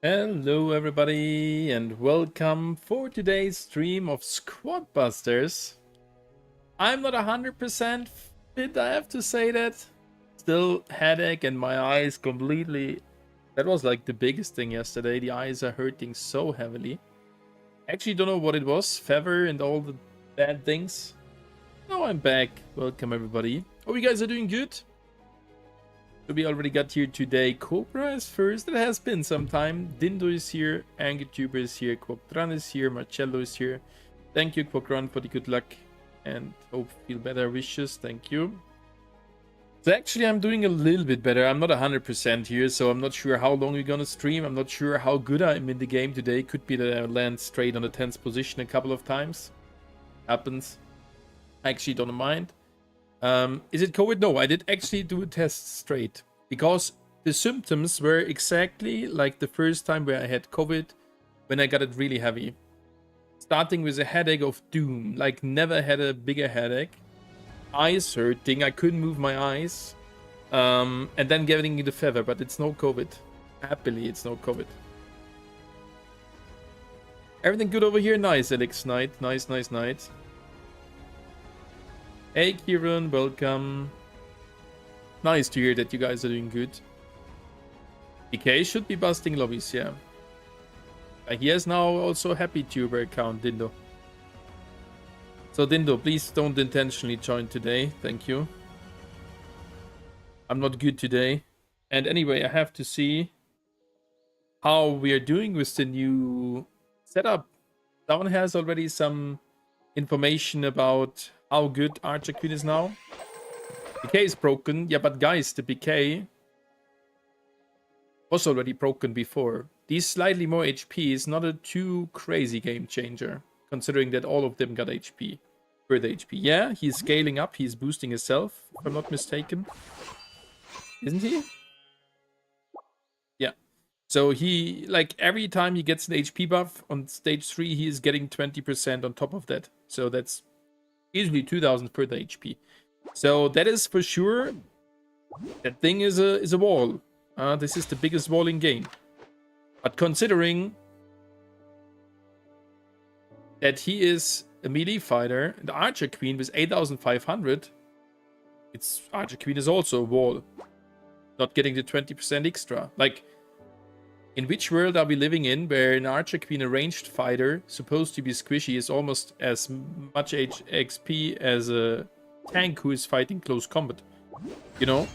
Hello everybody and welcome for today's stream of Squad Busters. I'm not 100% fit, I have to say that. Still headache and my eyes completely... That was like the biggest thing yesterday. The eyes are hurting so heavily. Actually don't know what it was. Fever and all the bad things. Now I'm back. Welcome everybody. Hope you guys are doing good. So we already got here today. Cobra is first. It has been some time. Dindo is here. AngerTuber is here. Quoctran is here. Marcello is here. Thank you, Quoctran, for the good luck. And hope feel better wishes. Thank you. So actually, I'm doing a little bit better. I'm not 100% here, so I'm not sure how long we're gonna stream. I'm not sure how good I am in the game today. Could be that I land straight on the 10th position a couple of times. Happens. I actually don't mind. Is it COVID? No, I did actually do a test straight because the symptoms were exactly like the first time where I had COVID when I got it really heavy. Starting with a headache of doom, like never had a bigger headache. Eyes hurting, I couldn't move my eyes. And then getting the fever, but it's no COVID. Happily, it's no COVID. Everything good over here? Nice, Alex Knight. Nice. Hey Kieran, welcome. Nice to hear that you guys are doing good. DK should be busting lobbies, yeah. He has now also a happy tuber account, Dindo. So Dindo, please don't intentionally join today. Thank you. I'm not good today. And anyway, I have to see how we are doing with the new setup. Someone has already some information about how good Archer Queen is now. BK is broken. Yeah, but guys, the BK was already broken before. These slightly more HP is not a too crazy game changer, considering that all of them got HP. Further HP. Yeah, he's scaling up. He's boosting himself, if I'm not mistaken. Isn't he? Yeah. So he, like, every time he gets an HP buff on stage 3, he is getting 20% on top of that. So that's easily 2000 further HP. So that is for sure. That thing is a wall. This is the biggest wall in game. But considering that he is a melee fighter, the Archer Queen with 8500, it's Archer Queen is also a wall. Not getting the 20% extra. Like, in which world are we living in where an Archer Queen, a ranged fighter, supposed to be squishy, is almost as much XP as a tank who is fighting close combat? You know?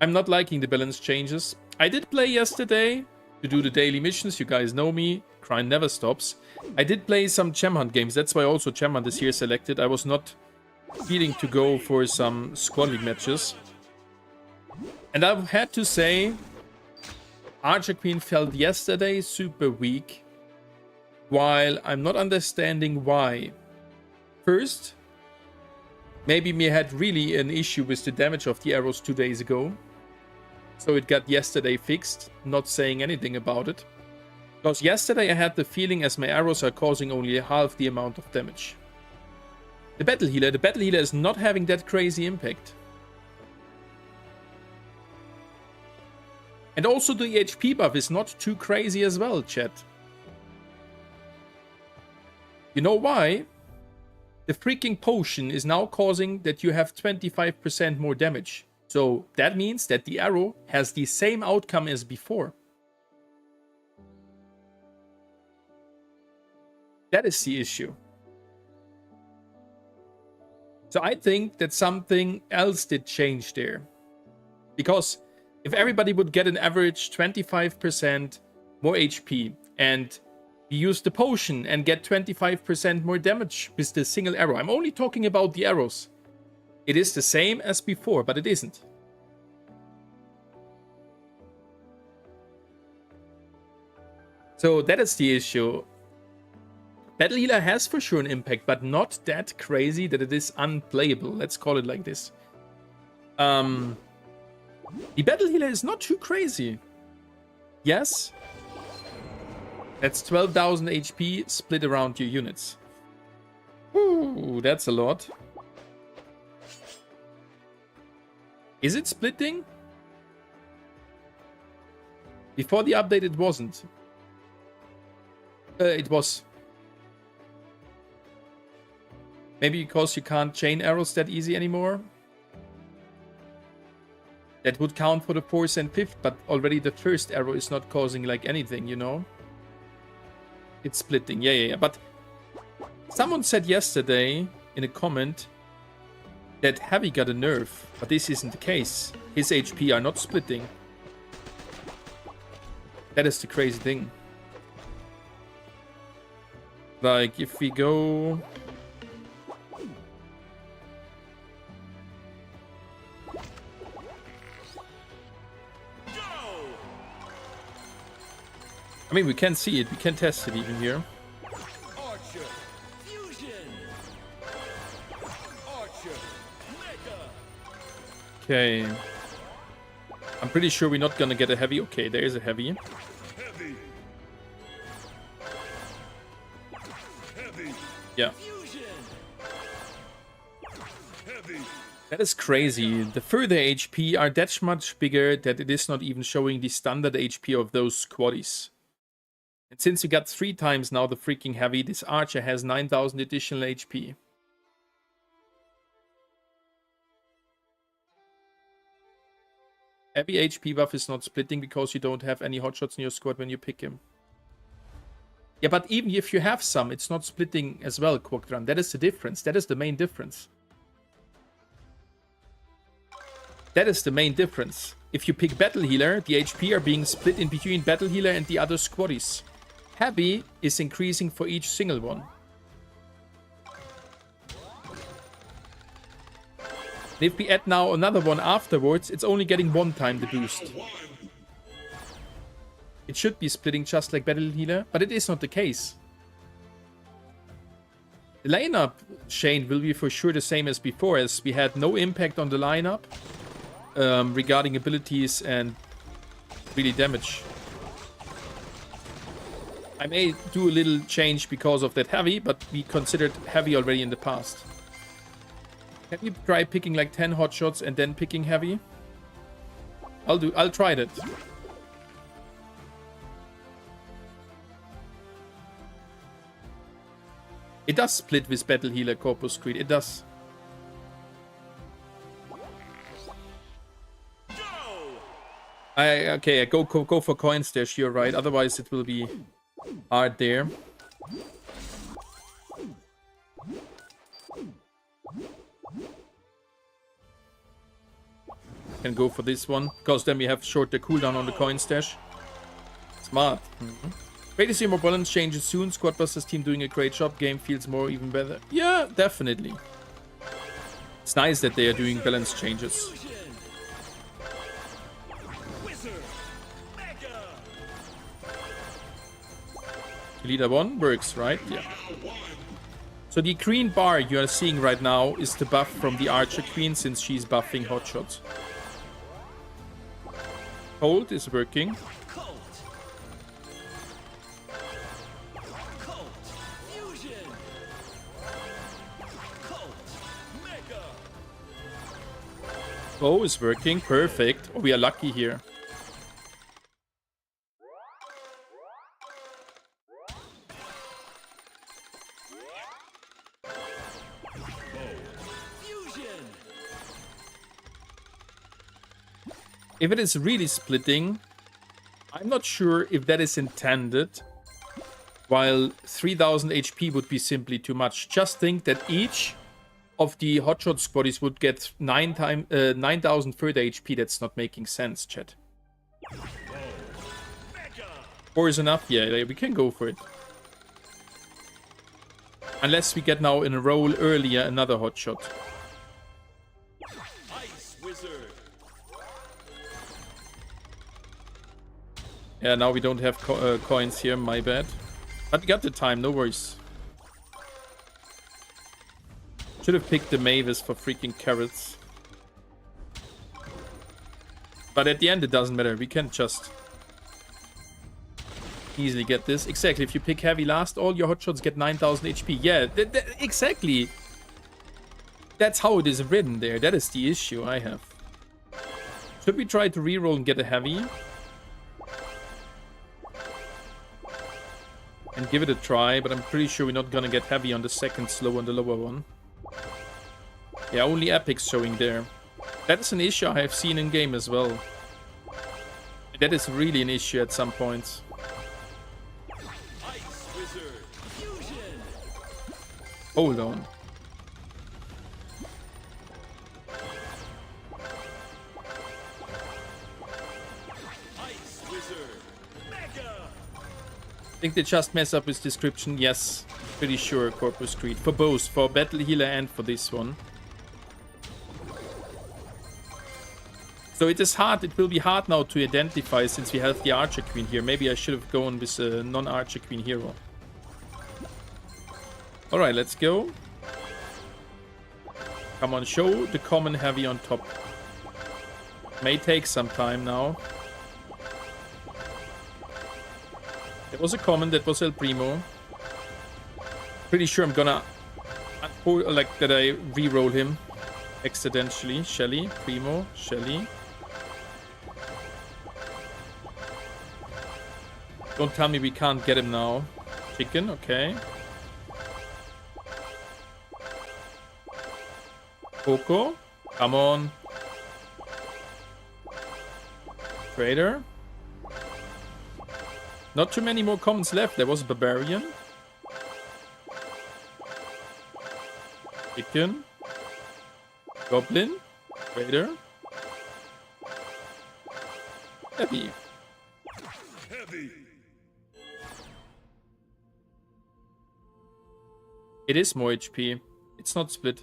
I'm not liking the balance changes. I did play yesterday to do the daily missions. You guys know me. Grind never stops. I did play some Gem Hunt games. That's why also Gem Hunt is here selected. I was not feeling to go for some Squad League matches. And I've had to say, Archer Queen felt yesterday super weak, while I'm not understanding why. First, maybe me had really an issue with the damage of the arrows 2 days ago, so it got yesterday fixed, not saying anything about it. Because yesterday I had the feeling as my arrows are causing only half the amount of damage. The Battle Healer is not having that crazy impact. And also the HP buff is not too crazy as well, chat. You know why? The freaking potion is now causing that you have 25% more damage. So that means that the arrow has the same outcome as before. That is the issue. So I think that something else did change there. Because if everybody would get an average 25% more HP and use the potion and get 25% more damage with the single arrow. I'm only talking about the arrows. It is the same as before, but it isn't. So that is the issue. Battle Healer has for sure an impact, but not that crazy that it is unplayable. Let's call it like this. The Battle Healer is not too crazy. Yes. That's 12,000 HP split around your units. Ooh, that's a lot. Is it splitting? Before the update, it wasn't. It was. Maybe because you can't chain arrows that easy anymore. That would count for the 4th and 5th, but already the first arrow is not causing like anything, you know? It's splitting. Yeah. But someone said yesterday in a comment that Heavy got a nerf, but this isn't the case. His HP are not splitting. That is the crazy thing. Like, if we go... I mean, we can see it. We can test it even here. Okay. I'm pretty sure we're not gonna get a heavy. Okay, there is a heavy. Yeah. That is crazy. The further HP are that much bigger that it is not even showing the standard HP of those squaddies. And since we got 3 times now the freaking heavy, this archer has 9,000 additional HP. Heavy HP buff is not splitting because you don't have any hotshots in your squad when you pick him. Yeah, but even if you have some, it's not splitting as well, Quackdrum. That is the difference. That is the main difference. That is the main difference. If you pick Battle Healer, the HP are being split in between Battle Healer and the other squaddies. Heavy is increasing for each single one. If we add now another one afterwards, it's only getting 1 time the boost. It should be splitting just like Battle Healer, but it is not the case. The lineup chain will be for sure the same as before, as we had no impact on the lineup regarding abilities and really damage. I may do a little change because of that heavy, but we considered heavy already in the past. Can we try picking like 10 hotshots and then picking heavy? I'll try that. It does split with Battle Healer Corpus Creed. It does. Okay, go for coin stash. You're right. Otherwise, it will be hard there. Can go for this one because then we have shorter cooldown on the coin stash. Smart. Great to see more balance changes soon. Squadbusters team doing a great job. Game feels more even better. Yeah, definitely. It's nice that they are doing balance changes. Leader 1 works, right? Yeah. So the green bar you are seeing right now is the buff from the Archer Queen since she's buffing hotshots. Cold is working. Bow is working. Perfect. Oh, we are lucky here. If it is really splitting, I'm not sure if that is intended, while 3000 HP would be simply too much. Just think that each of the hotshot squaddies would get 9,000 further HP. That's not making sense, chat. 4 is enough? Yeah, we can go for it. Unless we get now in a roll earlier another hotshot. Yeah, now we don't have coins here, my bad. But we got the time, no worries. Should have picked the Mavis for freaking carrots. But at the end it doesn't matter, we can just easily get this. Exactly, if you pick heavy last, all your hotshots get 9,000 HP. Yeah, exactly. That's how it is written there, that is the issue I have. Should we try to reroll and get a heavy? and give it a try, but I'm pretty sure we're not gonna get heavy on the second slow on the lower one. Yeah, only epics showing there. That is an issue I have seen in game as well. That is really an issue at some points. Hold on. I think they just mess up with description. Yes, pretty sure Corpus Creed. For both, for Battle Healer and for this one. So it is hard, it will be hard now to identify since we have the Archer Queen here. Maybe I should have gone with a non-Archer Queen hero. Alright, let's go. Come on, show the common heavy on top. May take some time now. That was a common, that was El Primo. Pretty sure I'm gonna... like that I re-roll him. Accidentally. Shelly, Primo, Shelly. Don't tell me we can't get him now. Chicken, okay. Coco, come on. Trader. Not too many more commons left. There was a Barbarian. Chicken. Goblin. Trader. Heavy. It is more HP. It's not split.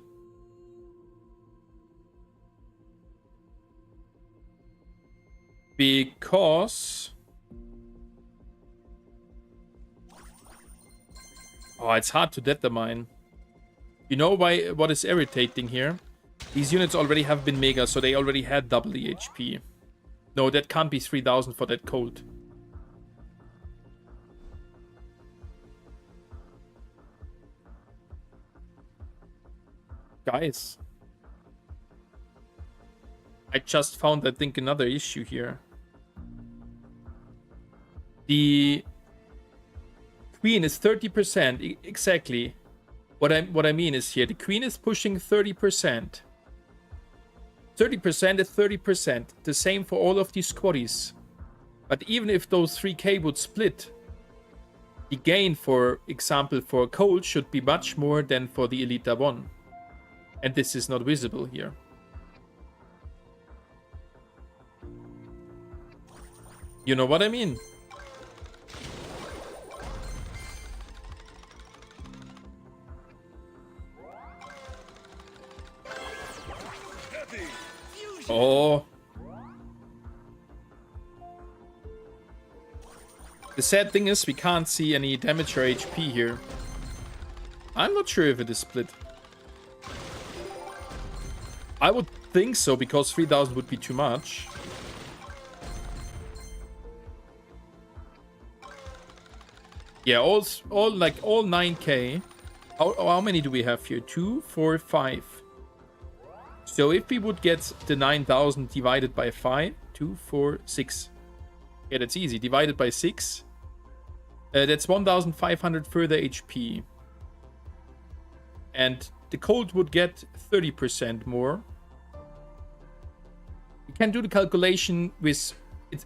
Because... oh, it's hard to determine. You know why? What is irritating here? These units already have been mega, so they already had double the HP. No, that can't be 3000 for that cold. Guys. I just found, I think, another issue here. The Queen is 30%. Exactly. What I mean is here, the Queen is pushing 30%. 30% is 30%. The same for all of these squaddies. But even if those 3k would split, the gain, for example, for Cold should be much more than for the Elita 1. And this is not visible here. You know what I mean? Oh. The sad thing is we can't see any damage or HP here. I'm not sure if it is split. I would think so, because 3000 would be too much. Yeah, all 9k. How many do we have here? 2, 4, 5. So if we would get the 9000 divided by 5, 2, 4, 6. Yeah, that's easy. Divided by 6. That's 1500 further HP. And the cold would get 30% more. You can do the calculation with...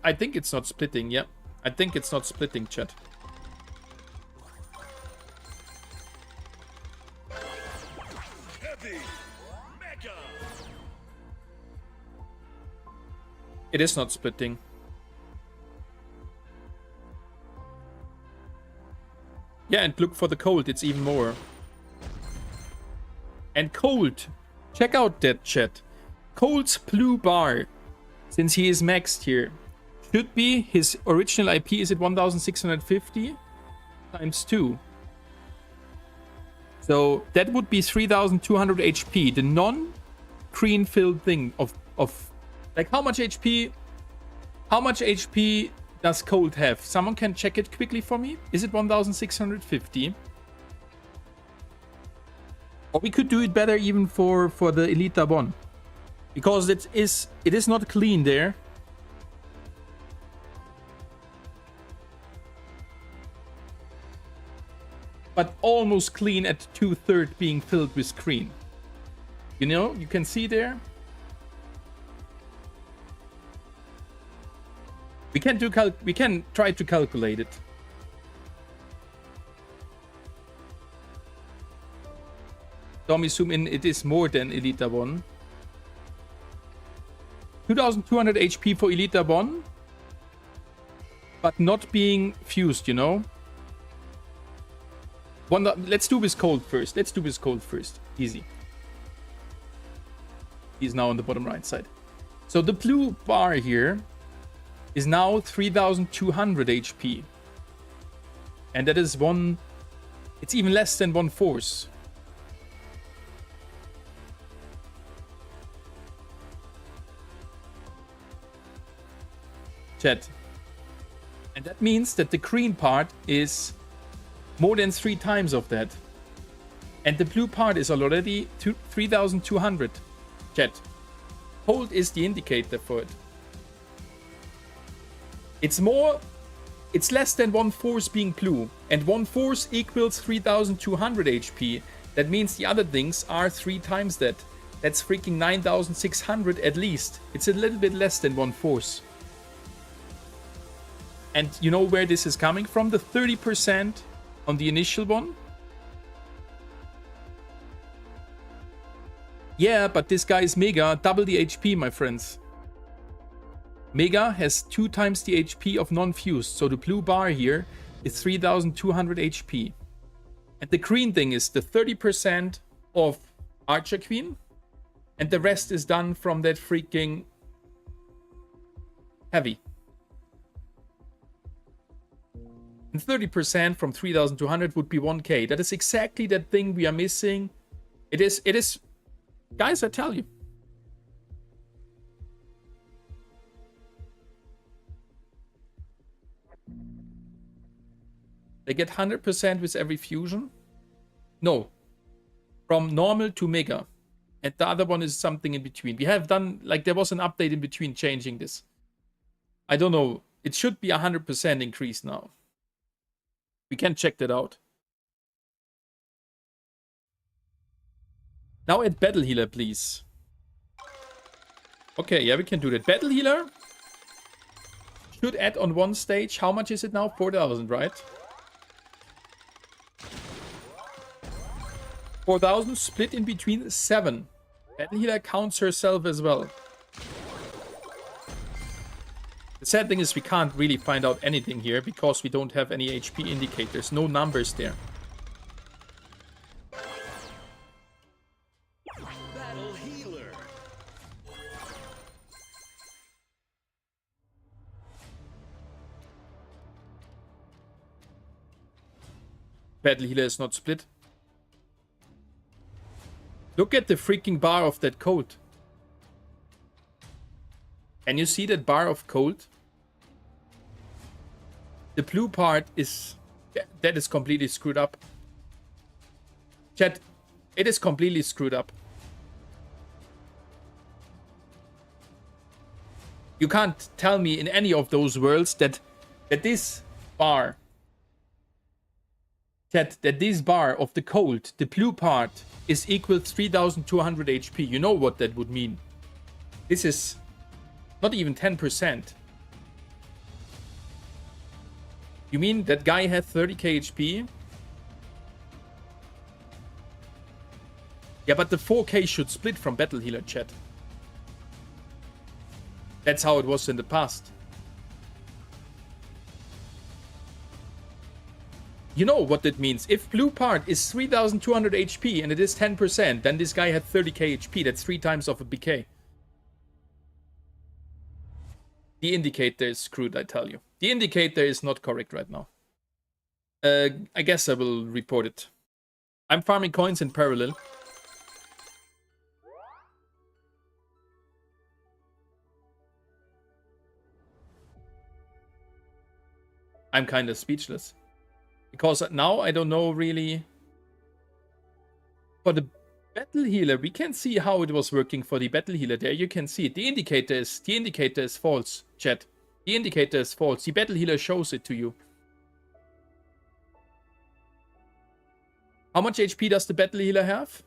I think it's not splitting, yeah. I think it's not splitting, chat. It is not splitting. Yeah, and look for the cold, it's even more. And cold, check out that, chat. Cold's blue bar, since he is maxed here, should be his original IP. Is it 1650 times 2? So that would be 3200 HP. The non-green filled thing of like how much HP does Cold have? Someone can check it quickly for me. Is it 1650? Or we could do it better even for the Elita 1. Because it is not clean there. but almost clean at 2/3 being filled with screen. You know, you can see there. We can try to calculate it. Stormi, zoom in. It is more than Elita 1. 2200 HP for Elita 1, but not being fused, you know. Let's do this cold first. Easy. He's now on the bottom right side. So the blue bar here is now 3200 HP. And that is one... It's even less than 1/4. Chat. And that means that the green part is more than 3 times of that. And the blue part is already 3200. Chat. Cold is the indicator for it. It's less than 1/4 being blue. And 1/4 equals 3200 HP. That means the other things are 3 times that. That's freaking 9600 at least. It's a little bit less than 1/4. And you know where this is coming from? The 30% on the initial one? Yeah, but this guy is Mega, double the HP, my friends. Mega has 2 times the HP of non-fused, so the blue bar here is 3200 HP. And the green thing is the 30% of Archer Queen, and the rest is done from that freaking heavy. And 30% from 3200 would be 1k. That is exactly that thing we are missing. It is, guys, I tell you. They get 100% with every fusion? No. From normal to mega. And the other one is something in between. We have done, like, there was an update in between changing this. I don't know. It should be 100% increase now. We can check that out. Now add Battle Healer, please. Okay, yeah, we can do that. Battle Healer should add on one stage. How much is it now? 4,000, right? 4,000 split in between 7. Battle Healer counts herself as well. The sad thing is we can't really find out anything here because we don't have any HP indicators. No numbers there. Battle Healer. Battle Healer is not split. Look at the freaking bar of that code. Can you see that bar of cold? The blue part is... That is completely screwed up. Chat, it is completely screwed up. You can't tell me in any of those worlds that this bar... That this bar of the cold, the blue part, is equal to 3200 HP. You know what that would mean. This is... Not even 10%. You mean that guy had 30k HP? Yeah, but the 4k should split from Battle Healer, chat. That's how it was in the past. You know what that means. If blue part is 3200 HP and it is 10%, then this guy had 30k HP. That's 3 times of a BK. The indicator is screwed, I tell you. The indicator is not correct right now. I guess I will report it. I'm farming coins in parallel. I'm kind of speechless. Because now I don't know really... For the Battle Healer, we can see how it was working for the Battle Healer. There you can see it. The indicator is false, chat. The indicator is false. The Battle Healer shows it to you. How much HP does the battle healer have?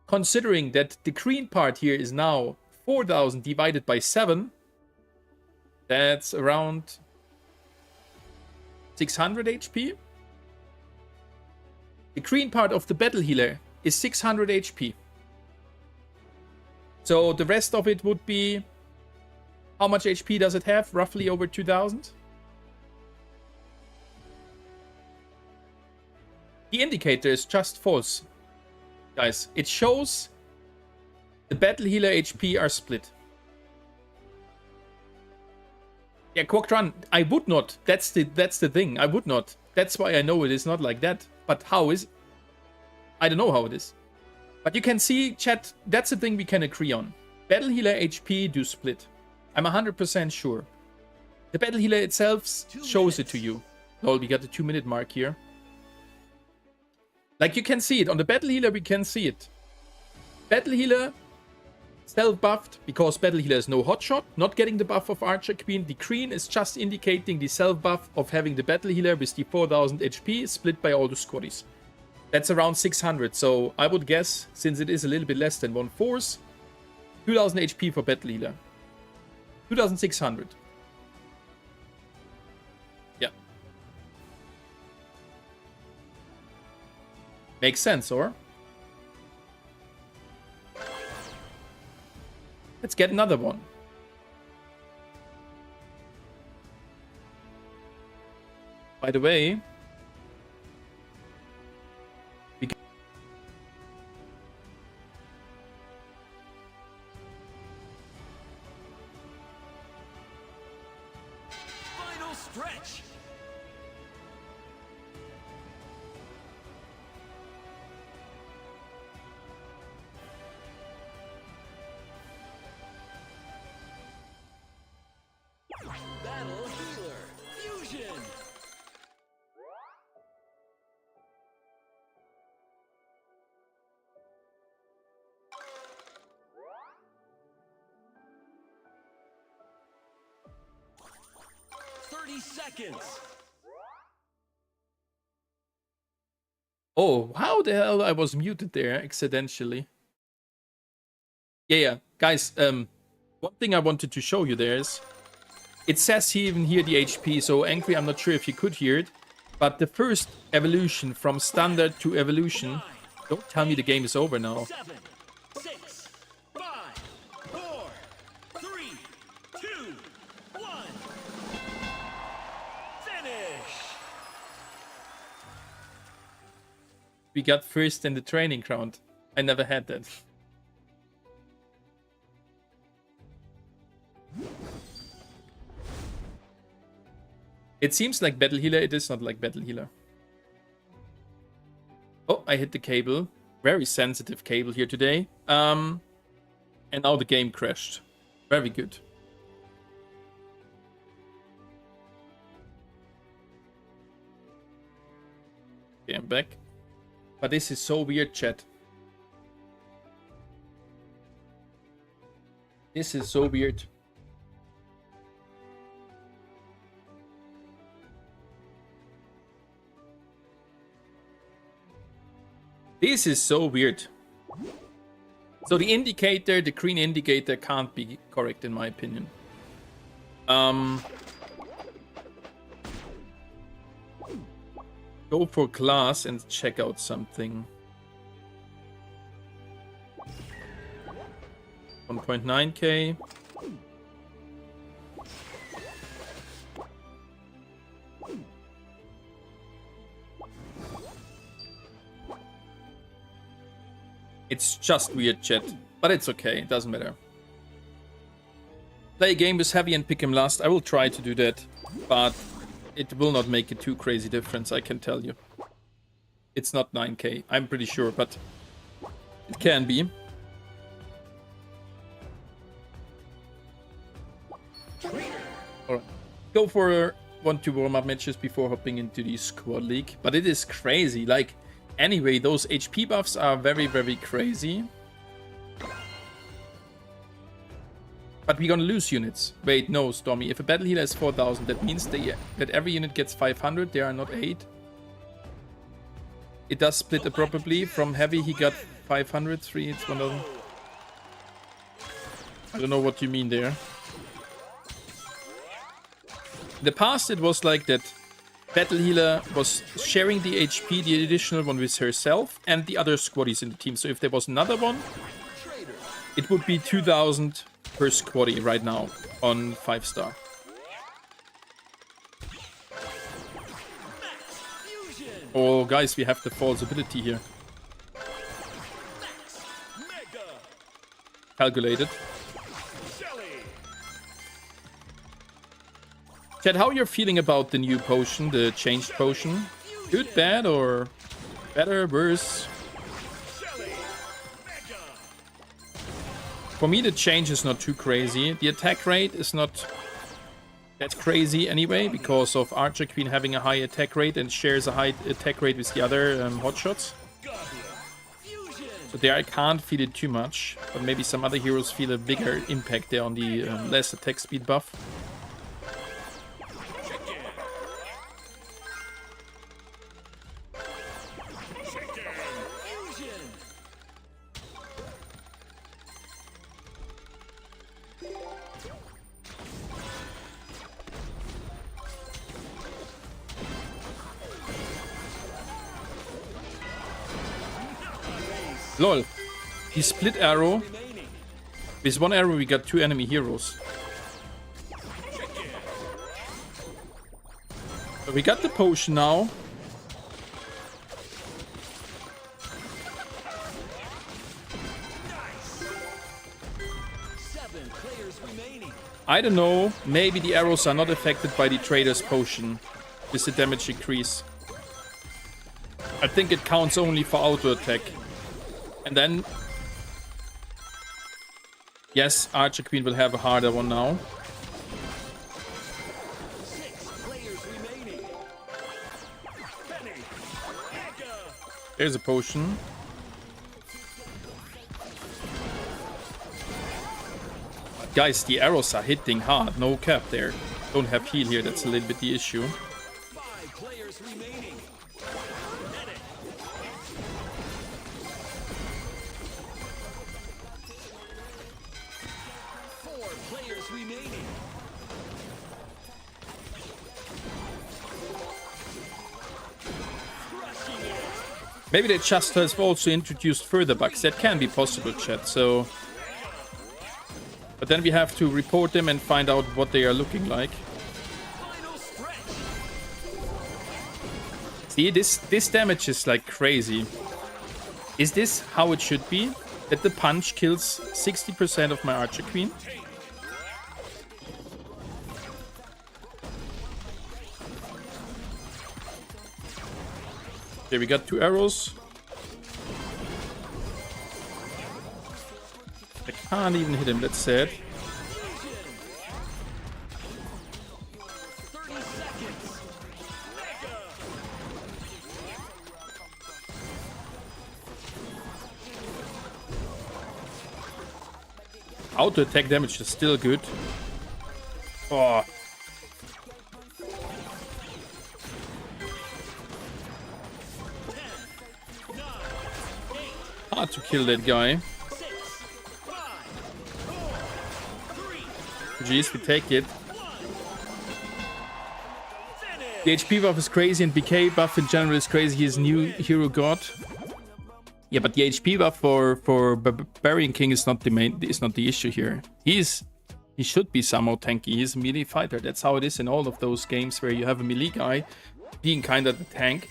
Considering that the green part here is now 4,000 divided by 7, that's around 600 HP. The green part of the battle healer is 600 HP. So the rest of it would be... How much HP does it have? Roughly over 2,000. The indicator is just false. Guys, it shows the battle healer HP are split. Yeah, Quackran, I would not. That's the thing. I would not. That's why I know it is not like that. But how is... I don't know how it is. But you can see, chat, that's the thing we can agree on. Battle healer HP do split. I'm 100% sure. The battle healer itself shows it to you. Lol, we got the 2-minute mark here. Like, you can see it. On the battle healer, we can see it. Battle healer, self-buffed, because battle healer is no hotshot, not getting the buff of Archer Queen. The green is just indicating the self-buff of having the battle healer with the 4,000 HP split by all the squaddies. That's around 600, so I would guess, since it is a little bit less than 1/4, 2,000 HP for battle healer. 2,600. Yeah. Makes sense, or? Let's get another one. By the way... Final stretch. Battle healer fusion. Seconds. Oh, how the hell I was muted there accidentally. Yeah. Guys, one thing I wanted to show you there is... It says even here the HP, so Angry, I'm not sure if you could hear it. But the first evolution from standard to evolution... Don't tell me the game is over now. 7, 6, 5, 4, 3, 2, 1. Finish. We got first in the training ground. I never had that. It seems like Battle Healer. It is not like Battle Healer. Oh, I hit the cable. Very sensitive cable here today. And now the game crashed. Very good. Okay, I'm back. But this is so weird, chat. This is so weird. This is so weird. So the indicator, the green indicator, can't be correct in my opinion. Go for class and check out something. 1.9k. It's just weird, chat. But it's okay, it doesn't matter. Play a game with heavy and pick him last. I will try to do that, but it will not make a too crazy difference, I can tell you. It's not 9k, I'm pretty sure, but it can be. Alright, go for 1-2 warm-up matches before hopping into the squad league. But it is crazy, like... Anyway, those HP buffs are very, very crazy. But we're gonna lose units. Wait, no, Stormi. If a battle healer is 4,000, that means that every unit gets 500. There are not 8. It does split appropriately. From heavy, he got 500. 3, it's 1000. I don't know what you mean there. In the past, it was like that. Battle Healer was sharing the HP, the additional one, with herself and the other squaddies in the team. So if there was another one, it would be 2000 per squaddie right now on 5-star. Oh, guys, we have the false ability here. Calculated. Chat, how you're feeling about the new potion, the changed potion? Good, bad, or better, worse? For me, the change is not too crazy. The attack rate is not that crazy anyway, because of Archer Queen having a high attack rate and shares a high attack rate with the other hotshots. So there I can't feel it too much, but maybe some other heroes feel a bigger impact there on the less attack speed buff. Lol. He split arrow. With one arrow we got 2 enemy heroes. But we got the potion now. I don't know. Maybe the arrows are not affected by the trader's potion with the damage increase. I think it counts only for auto attack. And then, yes, Archer Queen will have a harder one now. There's a potion. But guys, the arrows are hitting hard. No cap there. Don't have heal here. That's a little bit the issue. Maybe they just have also introduced further bugs. That can be possible, chat. So, but then we have to report them and find out what they are looking like. See, this damage is like crazy. Is this how it should be? That the punch kills 60% of my Archer Queen? Okay, we got 2 arrows. I can't even hit him, that's sad. Auto attack damage is still good. Oh. Hard to kill that guy. Jeez, we take it. The HP buff is crazy and BK buff in general is crazy. He's new hero god. Yeah, but the HP buff for Barbarian King is not the main, is not the issue here. He should be somehow tanky. He's a melee fighter. That's how it is in all of those games where you have a melee guy being kind of the tank.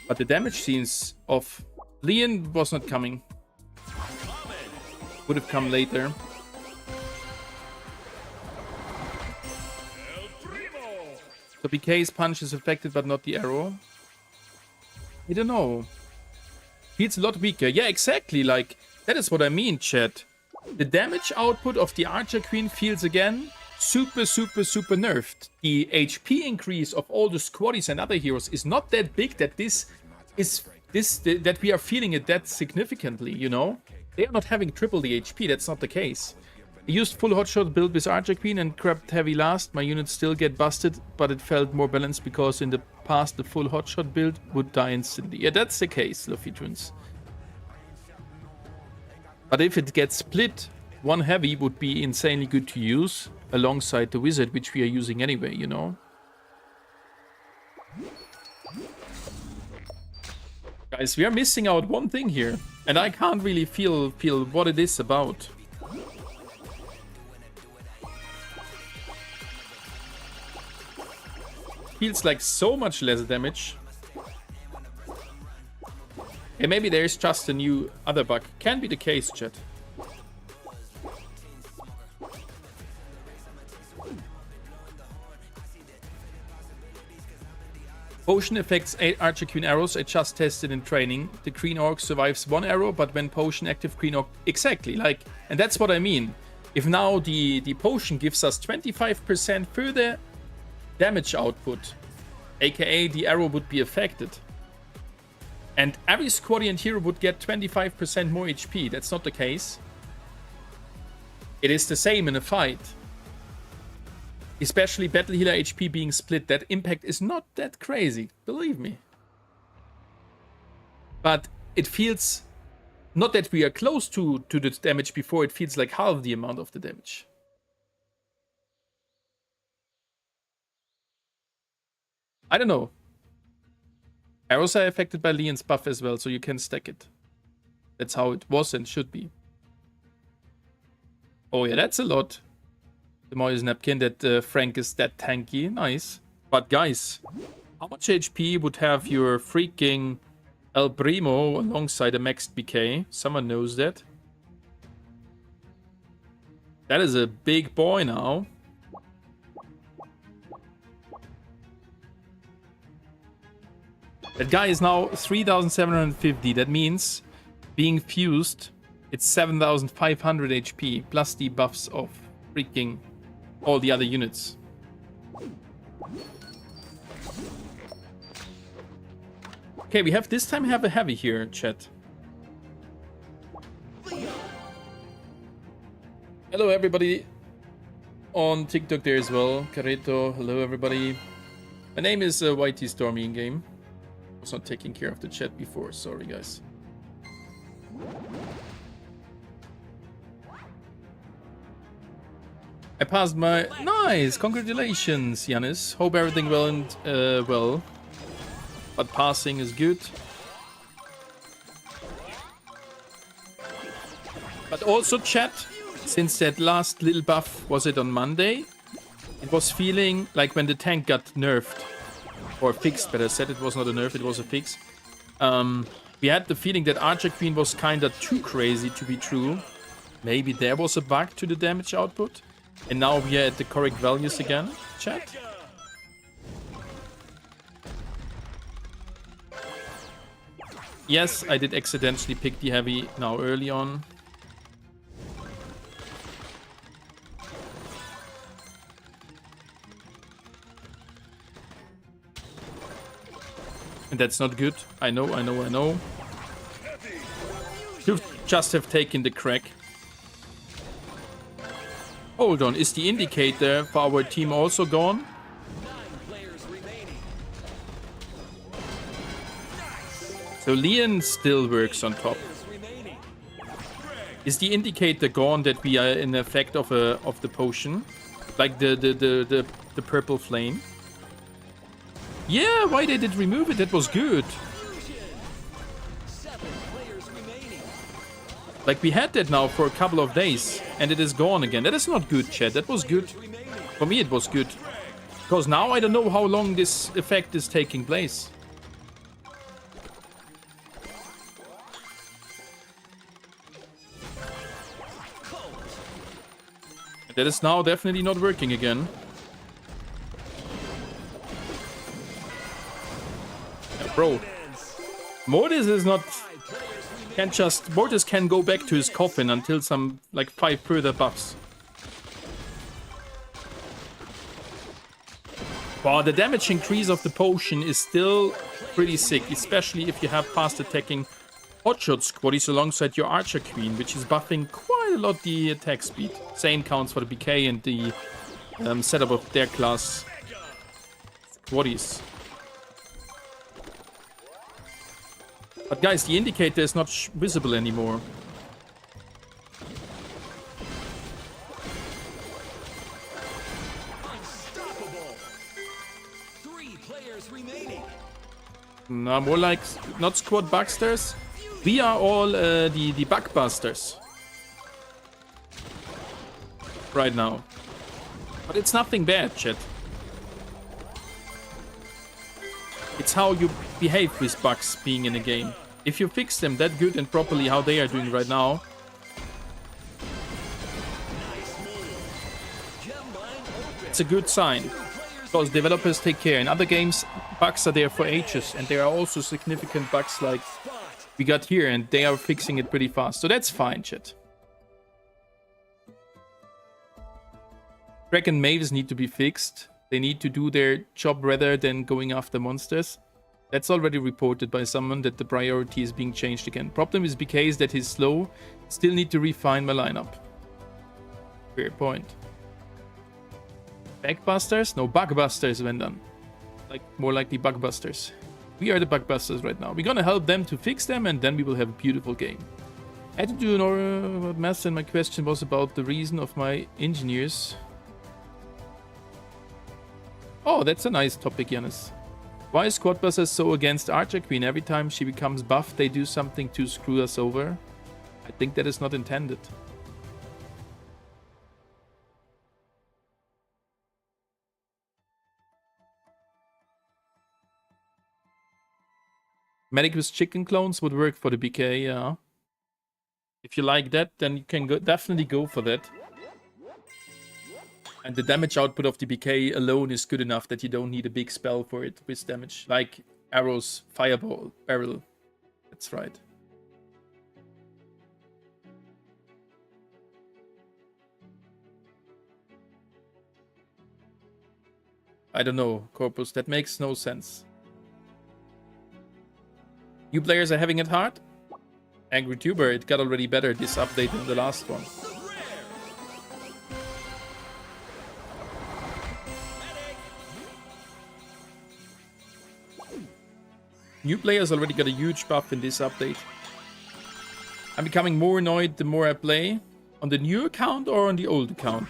But the damage scenes of Leon was not coming. Would have come later. So BK's punch is affected but not the arrow. I don't know. Feels a lot weaker. Yeah, exactly. Like, that is what I mean, chat. The damage output of the Archer Queen feels again super nerfed. The HP increase of all the squaddies and other heroes is not that big that that we are feeling it that significantly, you know? They are not having triple the HP, that's not the case. I used full hotshot build with Archer Queen and grabbed heavy last. My units still get busted, but it felt more balanced because in the past the full hotshot build would die instantly. Yeah, that's the case, Luffy Twins. But if it gets split, one heavy would be insanely good to use alongside the wizard, which we are using anyway, you know. Guys, we are missing out one thing here, and I can't really feel what it is about. Feels like so much less damage. Yeah, maybe there's just a new other bug. Can be the case, chat. Potion affects 8 Archer Queen arrows. I just tested in training. The Green Orc survives 1 arrow, but when potion active Green Orc... Exactly, like... And that's what I mean. If now the potion gives us 25% further damage output, aka the arrow would be affected, and every squadron hero would get 25% more HP. That's not the case. It is the same in a fight. Especially battle healer HP being split, that impact is not that crazy, believe me. But it feels not that we are close to the damage before, it feels like half the amount of the damage. I don't know. Arrows are affected by Leon's buff as well, so you can stack it. That's how it was and should be. Oh yeah, that's a lot. The Moyes napkin that Frank is that tanky. Nice. But guys, how much HP would have your freaking El Primo alongside a maxed BK? Someone knows that. That is a big boy now. That guy is now 3,750. That means being fused, it's 7,500 HP plus the buffs of freaking all the other units. Okay, we have this time have a heavy here, chat. Hello everybody on TikTok there as well. Careto, hello everybody. My name is YT Stormi in game. I was not taking care of the chat before, sorry guys. I passed my... Nice! Congratulations, Yanis. Hope everything well and well. But passing is good. But also chat, since that last little buff, was it on Monday? It was feeling like when the tank got nerfed. Or fixed, better said. It was not a nerf, it was a fix. We had the feeling that Archer Queen was kinda too crazy to be true. Maybe there was a bug to the damage output. And now we are at the correct values again, chat. Yes, I did accidentally pick the heavy now early on. And that's not good. I know. You just have taken the crack. Hold on, is the indicator for our team also gone? So Leon still works on top. Is the indicator gone that we are in effect of the potion? Like the purple flame? Yeah, why they did remove it? That was good. Like we had that now for a couple of days and it is gone again. That is not good, chat. That was good. For me it was good. Because now I don't know how long this effect is taking place. That is now definitely not working again. Yeah, bro. Mortis is not... Mortis can go back to his coffin until some, like, 5 further buffs. Wow, the damage increase of the potion is still pretty sick, especially if you have fast attacking hotshot squaddies alongside your Archer Queen, which is buffing quite quite a lot the attack speed. Same counts for the BK and the setup of their class squaddies. But guys, the indicator is not visible anymore. Unstoppable. 3 players remaining. No, more like not squad bugsters. We are all the bugbusters right now. But it's nothing bad, chat. It's how you behave with bugs being in a game. If you fix them that good and properly how they are doing right now, it's a good sign. Because developers take care. In other games, bugs are there for ages, and there are also significant bugs like we got here, and they are fixing it pretty fast. So that's fine, chat. Dragon Maves need to be fixed. They need to do their job rather than going after monsters. That's already reported by someone that the priority is being changed again. Problem is BK is that he's slow. Still need to refine my lineup. Fair point. Backbusters? No, Bugbusters when done. Like, more likely Bugbusters. We are the Bugbusters right now. We're gonna help them to fix them, and then we will have a beautiful game. I had to do an math, and my question was about the reason of my engineers. Oh, that's a nice topic, Giannis. Why is Squadbusters so against Archer Queen? Every time she becomes buffed, they do something to screw us over. I think that is not intended. Medic with chicken clones would work for the BK, yeah. If you like that, then you can definitely go for that. And the damage output of the BK alone is good enough that you don't need a big spell for it with damage. Like Arrow's Fireball Barrel. That's right. I don't know, Corpus. That makes no sense. You players are having it hard? Angry Tuber, it got already better this update than the last one. New players already got a huge buff in this update. I'm becoming more annoyed the more I play. On the new account or on the old account?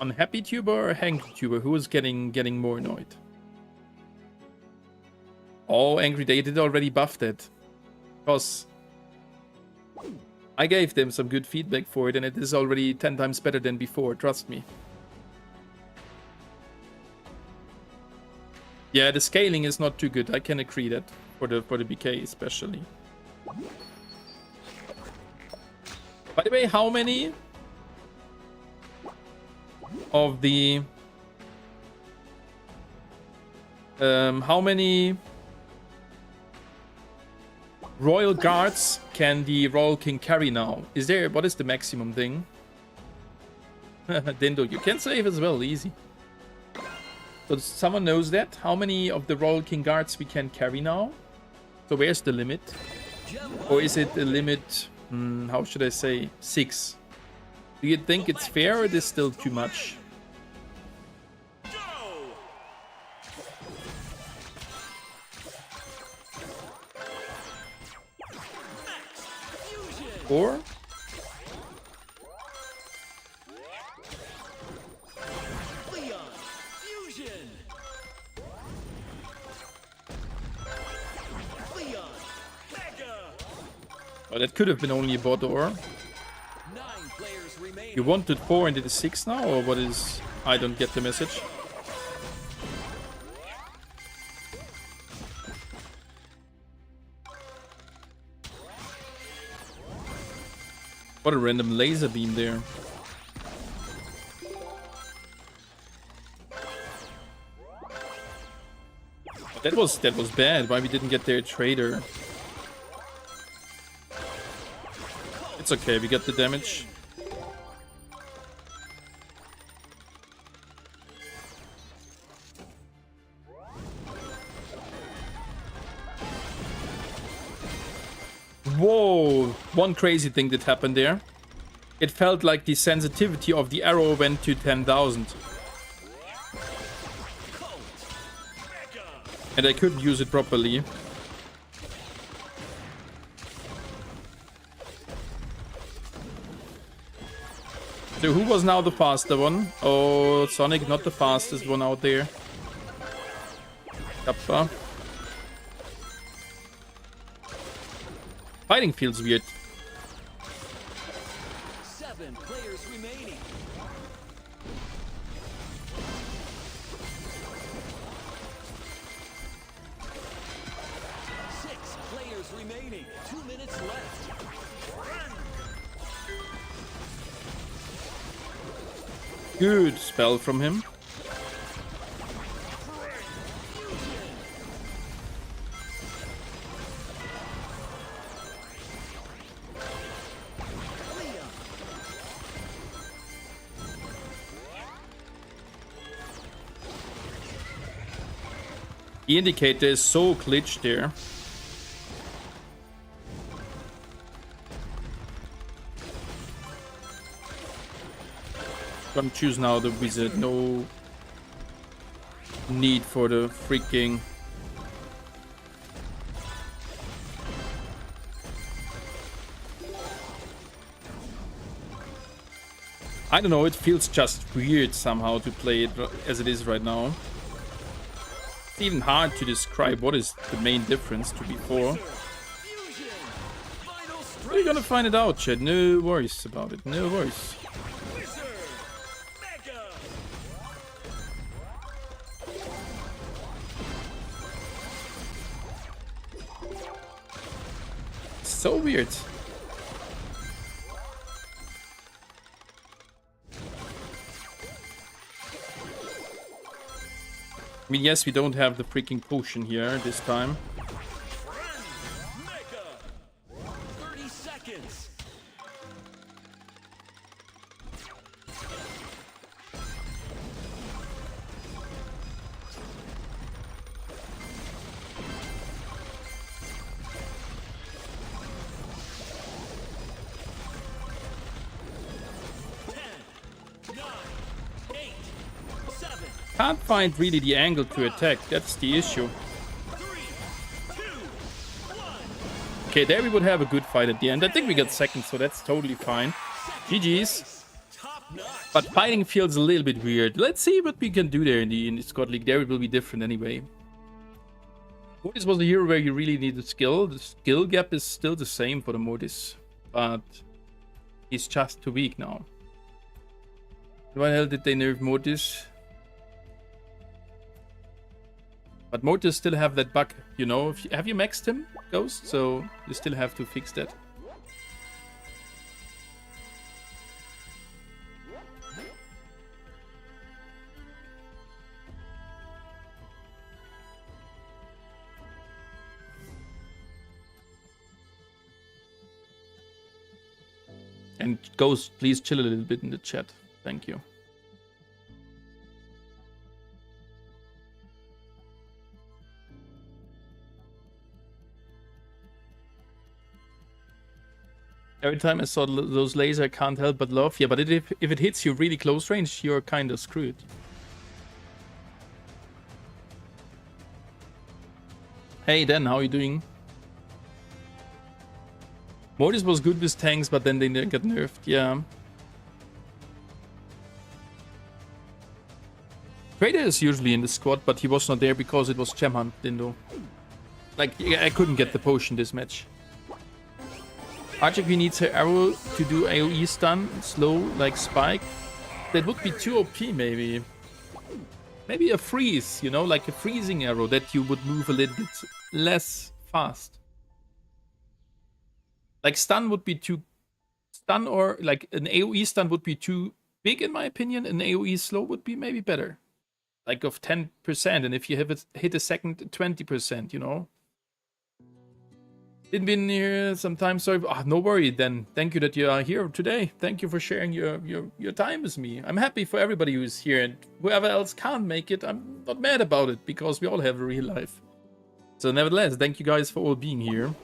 On Happy Tuber or Angry Tuber? Who is getting more annoyed? Oh, Angry, they did already buff that. Because I gave them some good feedback for it, and it is already 10 times better than before, trust me. Yeah, the scaling is not too good. I can agree that for the BK especially. By the way, how many of the how many Royal Guards can the Royal King carry now? Is there, what is the maximum thing? Dindo, you can save as well, easy. So someone knows that? How many of the Royal King Guards we can carry now? So where's the limit? Or is it a limit, how should I say, 6? Do you think it's fair or is it still too much? Or? Oh, that could have been only a bot or. You wanted 4 and it is 6 now, or what is... I don't get the message. What a random laser beam there. That was bad. Why we didn't get their trader? It's okay, we get the damage. Whoa! One crazy thing that happened there. it felt like the sensitivity of the arrow went to 10,000. And I couldn't use it properly. So who was now the faster one? Oh, Sonic, not the fastest one out there. Kappa. Fighting feels weird. 7 players remaining. 6 players remaining. 2 minutes left. Good spell from him. The indicator is so glitched there. Gonna choose now the wizard. No need for the freaking... I don't know, it feels just weird somehow to play it as it is right now. It's even hard to describe what is the main difference to before. We're gonna find it out, chat. No worries about it. No worries. So weird. I mean, yes, we don't have the freaking potion here this time. 30 seconds. Can't find really the angle to attack. That's the issue. 3, 2, 1. Okay, there we would have a good fight at the end. I think we got second, so that's totally fine. GG's. But fighting feels a little bit weird. Let's see what we can do there in the Squad League. There it will be different anyway. Mortis was a hero where you really need the skill. The skill gap is still the same for the Mortis, but he's just too weak now. Why the hell did they nerf Mortis? But Mortis still have that bug, you know. Have you maxed him, Ghost? So you still have to fix that. And Ghost, please chill a little bit in the chat. Thank you. Every time I saw those lasers, I can't help but laugh. Yeah, but if it hits you really close range, you're kind of screwed. Hey Dan, how are you doing? Mortis was good with tanks, but then they got nerfed. Yeah. Trader is usually in the squad, but he was not there because it was Gem Hunt, Dindo. Like, I couldn't get the potion this match. RGP needs her arrow to do AoE stun, slow like Spike. That would be too OP maybe. Maybe a freeze, you know, like a freezing arrow that you would move a little bit less fast. Like stun would be too... Stun or like an AoE stun would be too big in my opinion. An AoE slow would be maybe better. Like of 10%, and if you have it hit a second, 20%, you know. Didn't been here sometimes, sorry. Oh, no worry then. Thank you that you are here today. Thank you for sharing your time with me. I'm happy for everybody who is here, and whoever else can't make it, I'm not mad about it because we all have a real life. So nevertheless, thank you guys for all being here.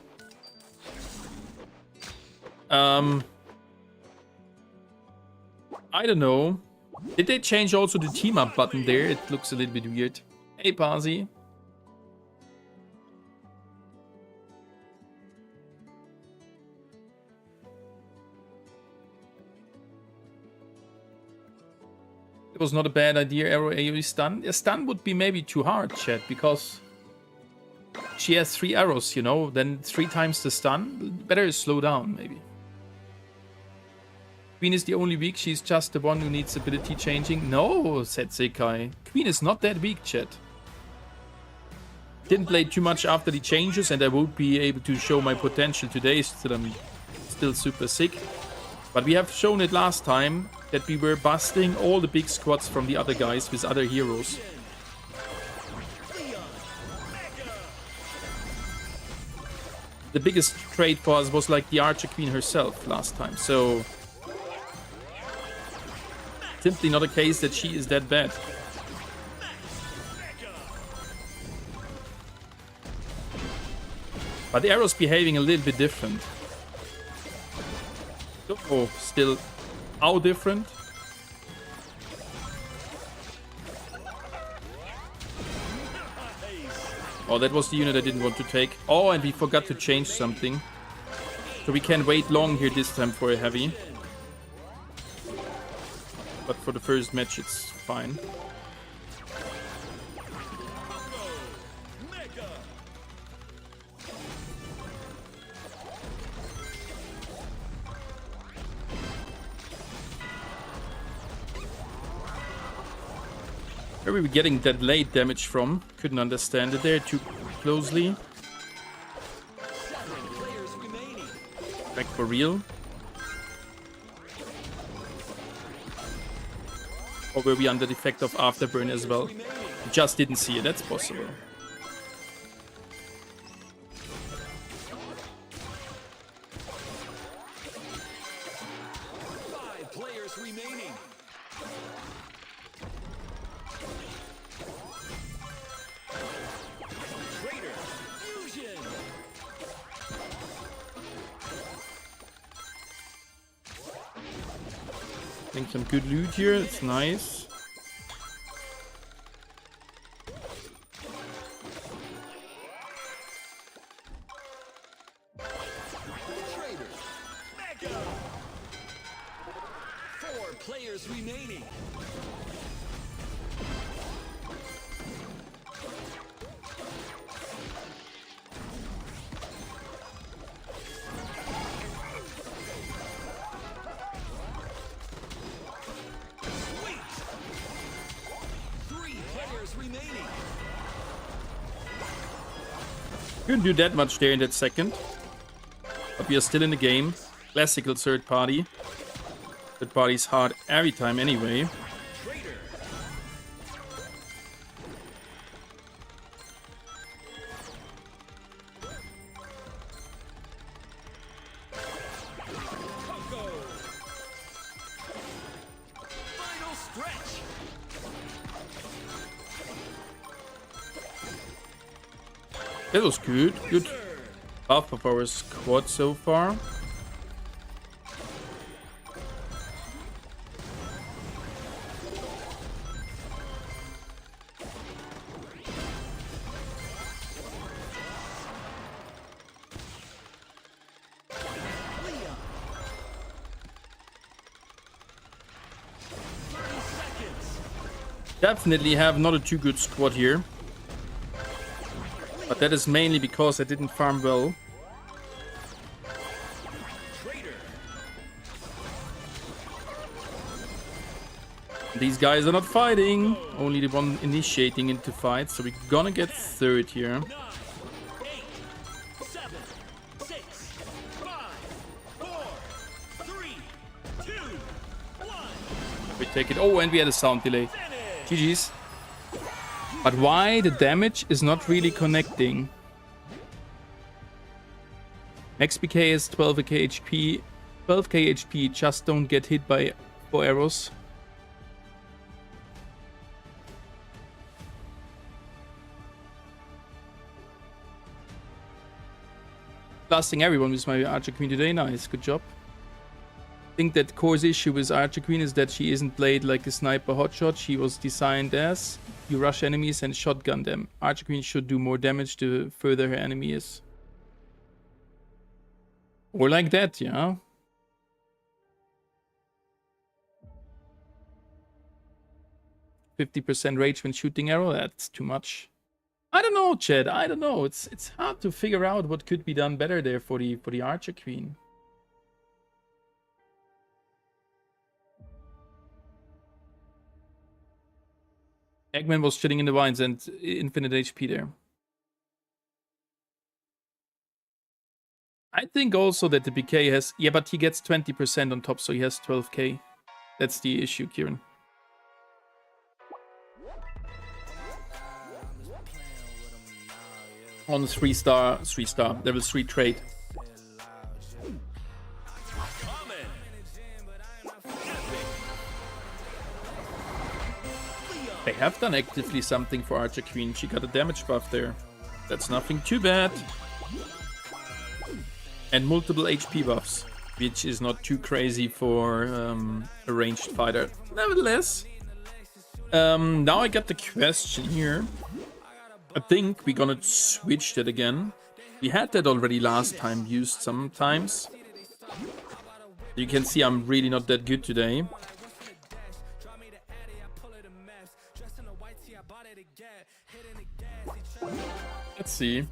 I don't know. Did they change also the team up button there? It looks a little bit weird. Hey, Parsi. It was not a bad idea, arrow AoE stun. A stun would be maybe too hard, chat, because she has 3 arrows, you know, then 3 times the stun. Better slow down, maybe. Queen is the only weak, she's just the one who needs ability changing. No, said Sekai. Queen is not that weak, chat. Didn't play too much after the changes, and I won't be able to show my potential today, still I'm still super sick. But we have shown it last time that we were busting all the big squads from the other guys with other heroes. The biggest trade for us was like the Archer Queen herself last time, so simply not a case that she is that bad. But the arrow's behaving a little bit different. Oh, still how different? Oh, that was the unit I didn't want to take. Oh, and we forgot to change something. So we can wait long here this time for a heavy. But for the first match, it's fine. Where are we getting that late damage from? Couldn't understand it there too closely. Back for real. Or were we under the effect of Afterburn as well? Just didn't see it, that's possible. Getting some good loot here, it's nice. Couldn't do that much there in that second. But we are still in the game. Classical third party. Third party's hard every time anyway. That was good. Good buff of our squad so far. Definitely have not a too good squad here. But that is mainly because I didn't farm well. These guys are not fighting, only the one initiating into fights, so we're gonna get third here. 9, 8, 7, 6, 5, 4, 3, 2, 1. We take it. Oh, and we had a sound delay. GG's. But why the damage is not really connecting? Max PK is 12k HP. 12k HP, just don't get hit by 4 arrows. Blasting everyone with my Archer Queen today. Nice, good job. think that core's issue with Archer Queen is that she isn't played like a sniper hotshot. She was designed as you rush enemies and shotgun them. Archer Queen should do more damage the further her enemy is. Or like that, yeah. %50 rage when shooting arrow, that's too much. I don't know, Chad. I don't know. It's hard to figure out what could be done better there for the Archer Queen. Eggman was chilling in the vines and infinite HP there. I think also that the BK has... Yeah, but he gets 20% on top, so he has 12k. That's the issue, Kieran. On 3-star, level 3 trade. They have done actively something for Archer Queen. She got a damage buff there. That's nothing too bad. And multiple HP buffs, which is not too crazy for a ranged fighter. Nevertheless, now I got the question here. I think we're gonna switch that again. We had that already last time, used sometimes. You can see I'm really not that good today. Let's see.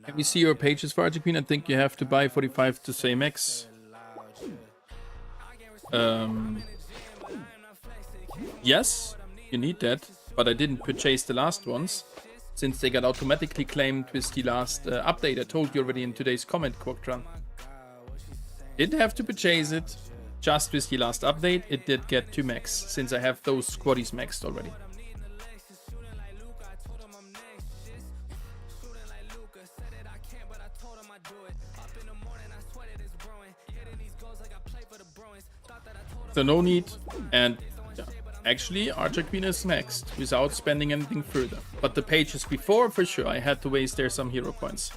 Can we see your pages for Archer Queen? I think you have to buy 45 to say max. Yes, you need that, but I didn't purchase the last ones since they got automatically claimed with the last update. I told you already in today's comment, Quoktra. Didn't have to purchase it, just with the last update it did get to max, since I have those squaddies maxed already. So no need, and yeah, actually Archer Queen is maxed without spending anything further. But the pages before, for sure, I had to waste there some hero points.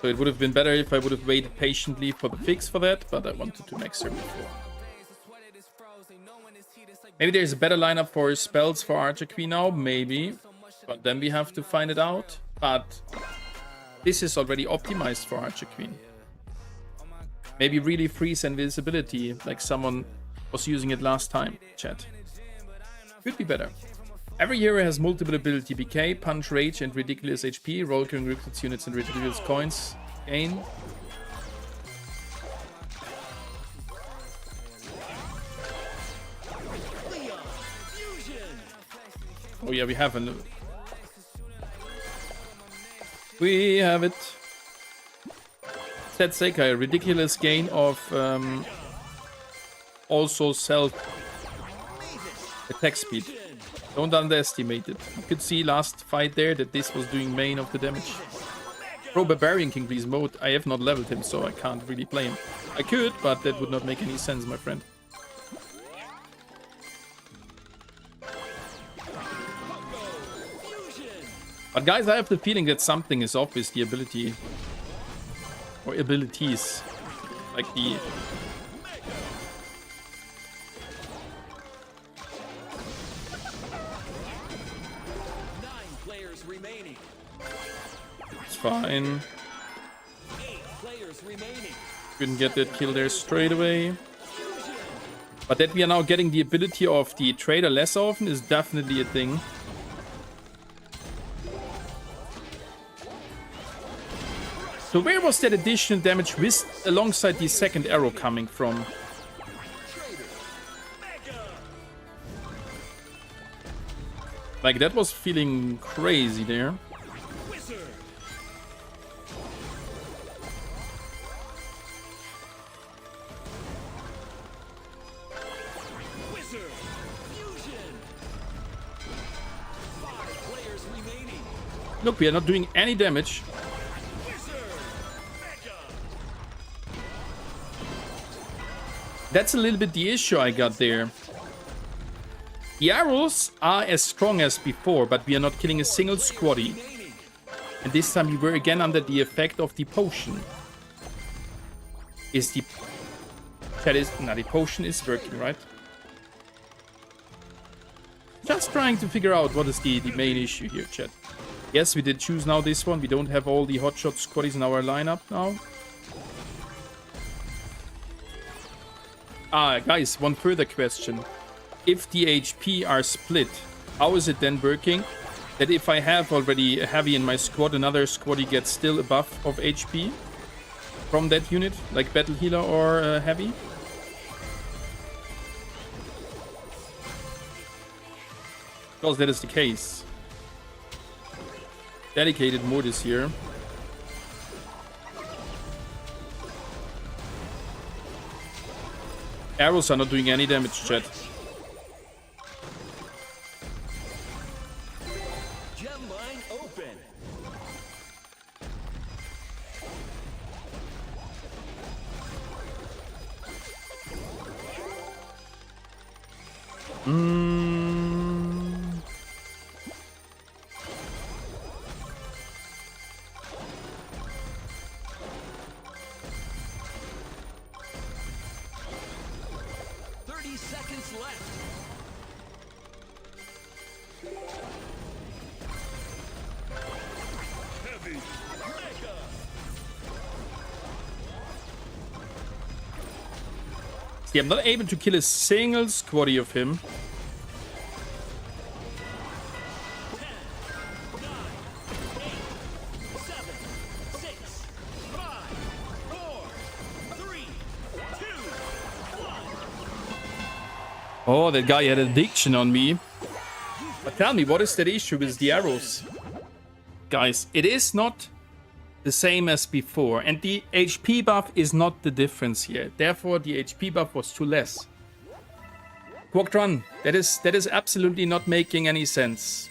So it would have been better if I would have waited patiently for the fix for that, but I wanted to max her before. Maybe there's a better lineup for spells for Archer Queen now, maybe. But then we have to find it out. But this is already optimized for Archer Queen. Maybe really freeze invisibility, like someone was using it last time, chat. Could be better. Every hero has multiple ability: BK, Punch, Rage, and Ridiculous HP. Roll killing recruits units and ridiculous coins. Gain. Oh yeah, we have a... We have it. Set Sekai, ridiculous gain of also self attack speed. Don't underestimate it. You could see last fight there that this was doing main of the damage. Pro Barbarian King, please mode. I have not leveled him, so I can't really play him. I could, but that would not make any sense, my friend. But guys, I have the feeling that something is off with the ability. Or abilities. Like the... It's fine. Couldn't get that kill there straight away. But that we are now getting the ability of the trader less often is definitely a thing. So where was that additional damage with alongside the second arrow coming from? Like, that was feeling crazy there. Look, we are not doing any damage. That's a little bit the issue I got there. The arrows are as strong as before, but we are not killing a single squatty. And this time we were again under the effect of the potion. Is the... That is... No, the potion is working, right? Just trying to figure out what is the main issue here, chat. Yes, we did choose now this one. We don't have all the hotshot squatties in our lineup now. Guys, one further question. If the HP are split, how is it then working? That if I have already a heavy in my squad, another squaddy gets still a buff of HP from that unit, like battle healer or heavy? Because that is the case. Dedicated mode is here. Arrows are not doing any damage, chat. Gem line open. See, I'm not able to kill a single squaddy of him. 10, 9, 8, 7, 6, 5, 4, 3, 2, 1. Oh, that guy had addiction on me. But tell me, what is that issue with the arrows? Guys, it is not the same as before, and the HP buff is not the difference here. Therefore, the HP buff was too less. Quoctron, that is absolutely not making any sense.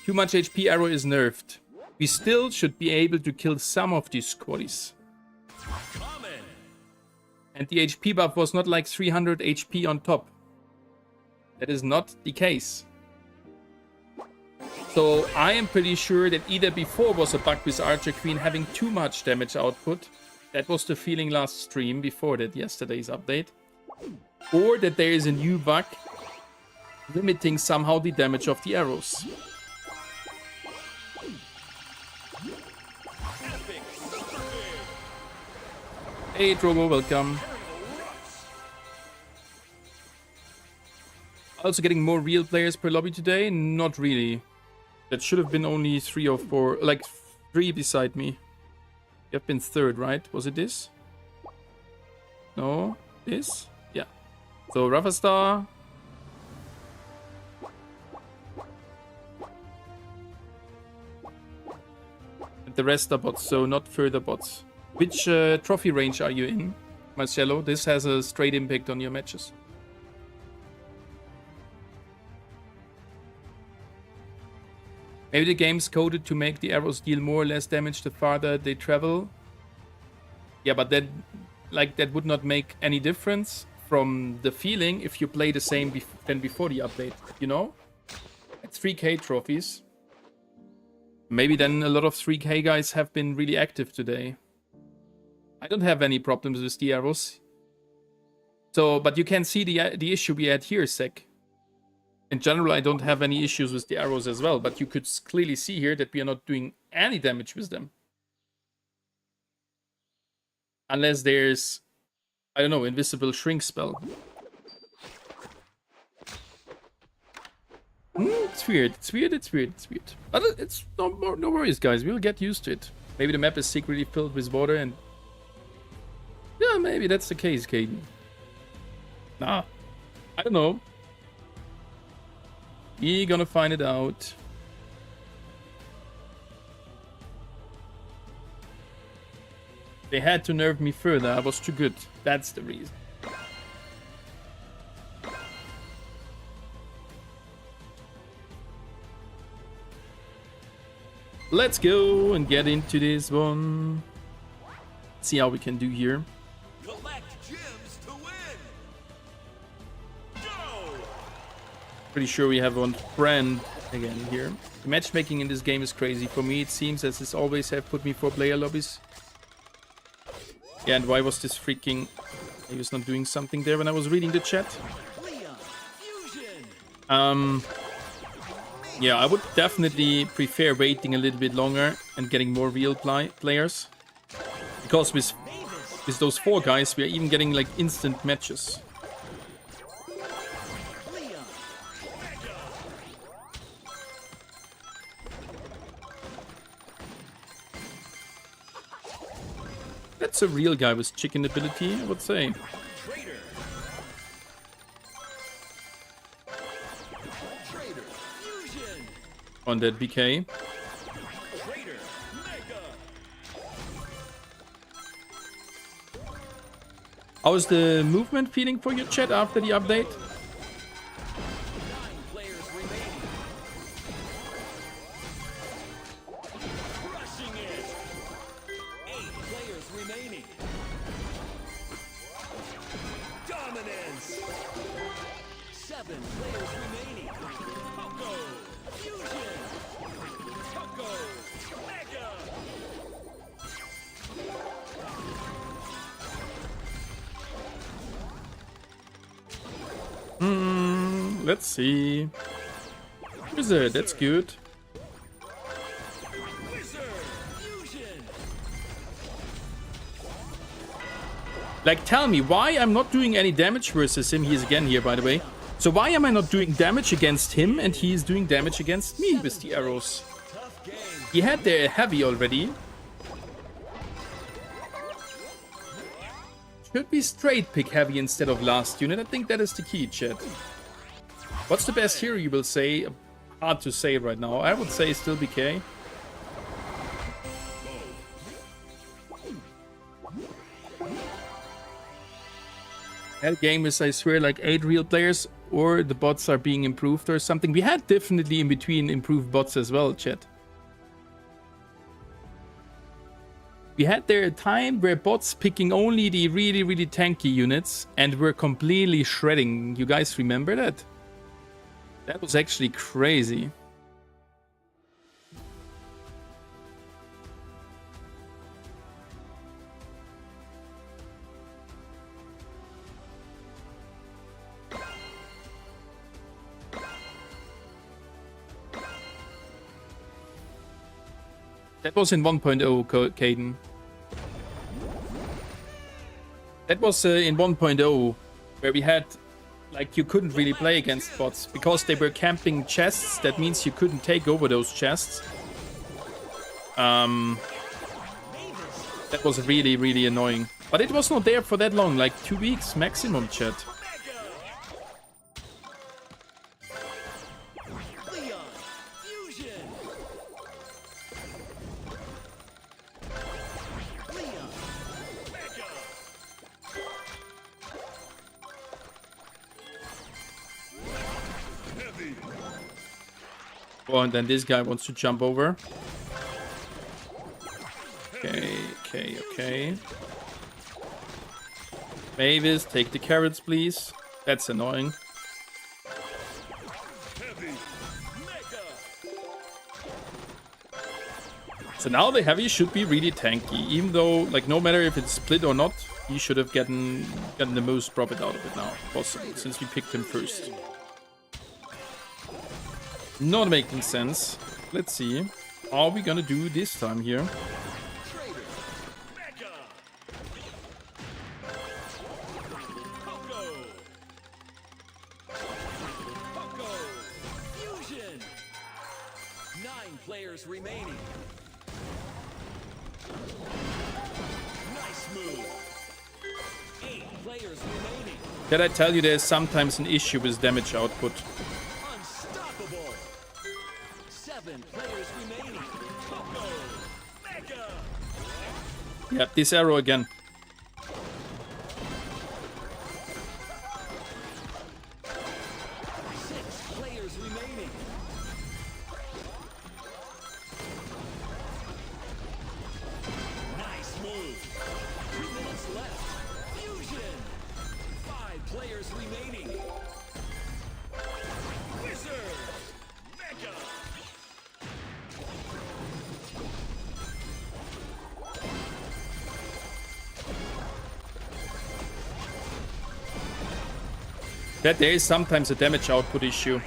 Too much HP arrow is nerfed. We still should be able to kill some of these squaddies. And the HP buff was not like 300 HP on top. That is not the case. So I am pretty sure that either before was a bug with Archer Queen having too much damage output. That was the feeling last stream before that yesterday's update. Or that there is a new bug limiting somehow the damage of the arrows. Hey Drogo, welcome. Also getting more real players per lobby today? Not really. That should have been only 3 or 4, like 3 beside me. You have been third, right? Was it this? No? This? Yeah. So Raphastar. And the rest are bots, so not further bots. Which trophy range are you in, Marcelo? This has a straight impact on your matches. Maybe the game's coded to make the arrows deal more or less damage the farther they travel. Yeah, but that would not make any difference from the feeling if you play the same than before the update, you know? It's 3k trophies. Maybe then a lot of 3k guys have been really active today. I don't have any problems with the arrows. So, but you can see the issue we had here, Sek. In general, I don't have any issues with the arrows as well, but you could clearly see here that we are not doing any damage with them. Unless there's, I don't know, invisible shrink spell. It's weird, it's weird, it's weird, it's weird. But it's no worries, guys, we'll get used to it. Maybe the map is secretly filled with water and... Yeah, maybe that's the case, Caden. Nah, I don't know. We're gonna find it out. They had to nerf me further. I was too good. That's the reason. Let's go and get into this one. See how we can do here. Collect gems to win. Pretty sure we have one friend again here. The matchmaking in this game is crazy. For me, it seems as this always have put me 4-player lobbies. Yeah, and why was this freaking... He was not doing something there when I was reading the chat. Yeah, I would definitely prefer waiting a little bit longer and getting more real players. Because with those 4 guys, we are even getting like instant matches. That's a real guy with chicken ability, I would say. On that BK. How is the movement feeling for your chat after the update? Let's see. Wizard, that's good. Like, tell me why I'm not doing any damage versus him. He's again here, by the way. So why am I not doing damage against him and he is doing damage against me with the arrows? He had the heavy already. Should we straight pick heavy instead of last unit? I think that is the key, chat. What's the best hero you will say? Hard to say right now. I would say still BK. That game is, I swear, like 8 real players, or the bots are being improved or something. We had definitely in between improved bots as well, chat. We had there a time where bots picking only the really, really tanky units and were completely shredding. You guys remember that? That was actually crazy. That was in 1.0, Caden. That was in 1.0, where we had, like, you couldn't really play against bots because they were camping chests. That means you couldn't take over those chests. That was really, really annoying. But it was not there for that long, like 2 weeks maximum, chat. Oh, and then this guy wants to jump over. Okay. Mavis, take the carrots, please. That's annoying. So now the heavy should be really tanky, even though, like, no matter if it's split or not, he should have gotten the most profit out of it now, possibly, since we picked him first. Not making sense. Let's see. How are we gonna do this time here? Players remaining. Nice move. 8 players remaining. Did I tell you there's sometimes an issue with damage output? Unstoppable. 7 players remaining. Coco. Mega. Yeah, this arrow again. That there is sometimes a damage output issue.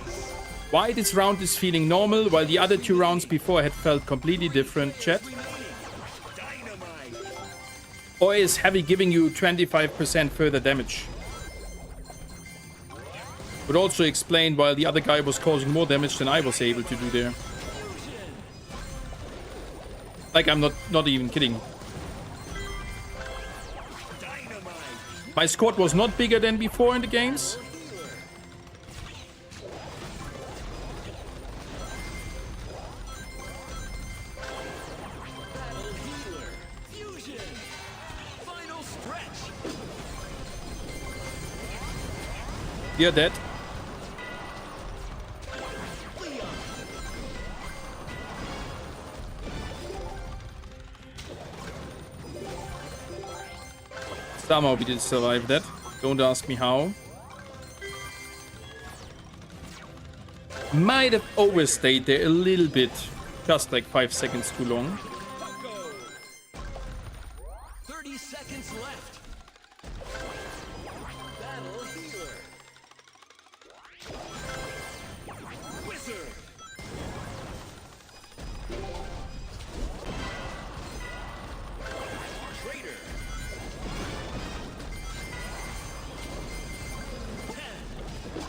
Why this round is feeling normal, while the other 2 rounds before had felt completely different, chat? Or is heavy giving you 25% further damage? Would also explain why the other guy was causing more damage than I was able to do there. Like, I'm not even kidding. My squad was not bigger than before in the games. You're dead. Somehow we did survive that. Don't ask me how. Might have overstayed there a little bit. Just like 5 seconds too long. 30 seconds left. Battle healer. Wizard. Traitor. 10,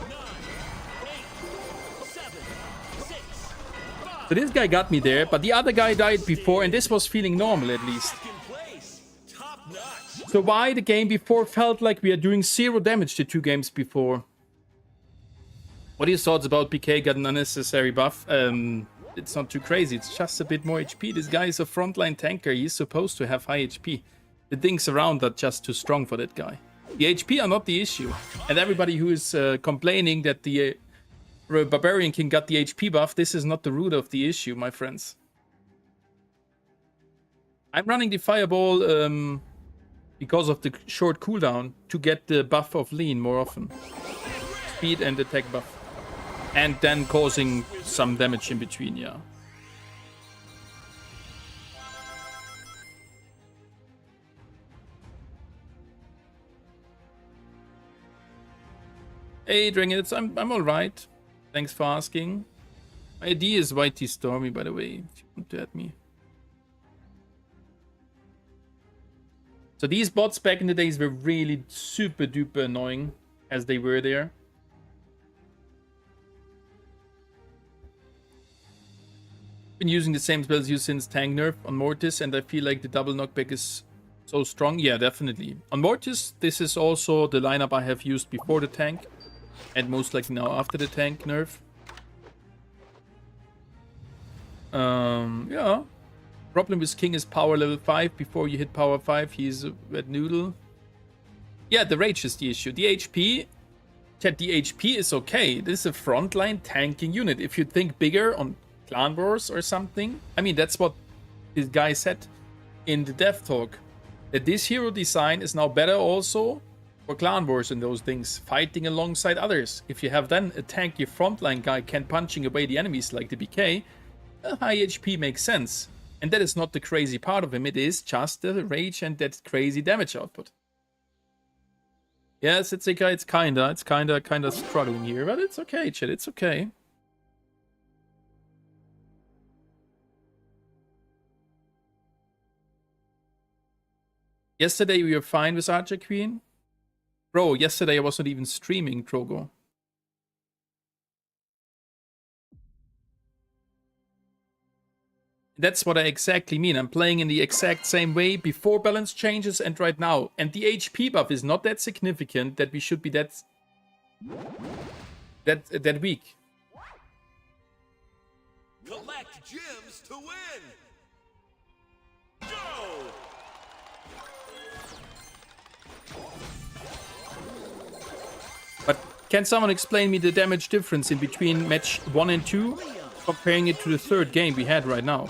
9, 8, 7, 6, 5. So this guy got me there, but the other guy died before, and this was feeling normal at least. So why the game before felt like we are doing 0 damage the 2 games before? What are your thoughts about PK got an unnecessary buff? It's not too crazy, it's just a bit more HP. This guy is a frontline tanker, he's supposed to have high HP. The things around are just too strong for that guy. The HP are not the issue. And everybody who is complaining that the Barbarian King got the HP buff, this is not the root of the issue, my friends. I'm running the Fireball because of the short cooldown to get the buff of lean more often. Speed and attack buff. And then causing some damage in between, yeah. Hey, Dragons, I'm alright. Thanks for asking. My ID is YT Stormi, by the way, if you want to add me. So these bots back in the days were really super duper annoying as they were there. Been using the same spells used since tank nerf on Mortis, and I feel like the double knockback is so strong. Yeah, definitely. On Mortis, this is also the lineup I have used before the tank, and most likely now after the tank nerf. Yeah. Problem with King is power level 5. Before you hit power 5, he's a red noodle. Yeah, the rage is the issue. The HP, chat, the HP is okay. This is a frontline tanking unit. If you think bigger on Clan Wars or something, I mean, that's what this guy said in the dev talk. That this hero design is now better also for Clan Wars and those things, fighting alongside others. If you have then a tanky frontline guy can punching away the enemies like the BK, a high HP makes sense. And that is not the crazy part of him, it is just the rage and that crazy damage output. Yes, it's kinda struggling here, but it's okay, chat, it's okay. Yesterday we were fine with Archer Queen. Bro, yesterday I was not even streaming Trogo. That's what I exactly mean. I'm playing in the exact same way before balance changes and right now. And the HP buff is not that significant that we should be that weak. Collect gems to win. Go! But can someone explain me the damage difference in between match 1 and 2, comparing it to the third game we had right now?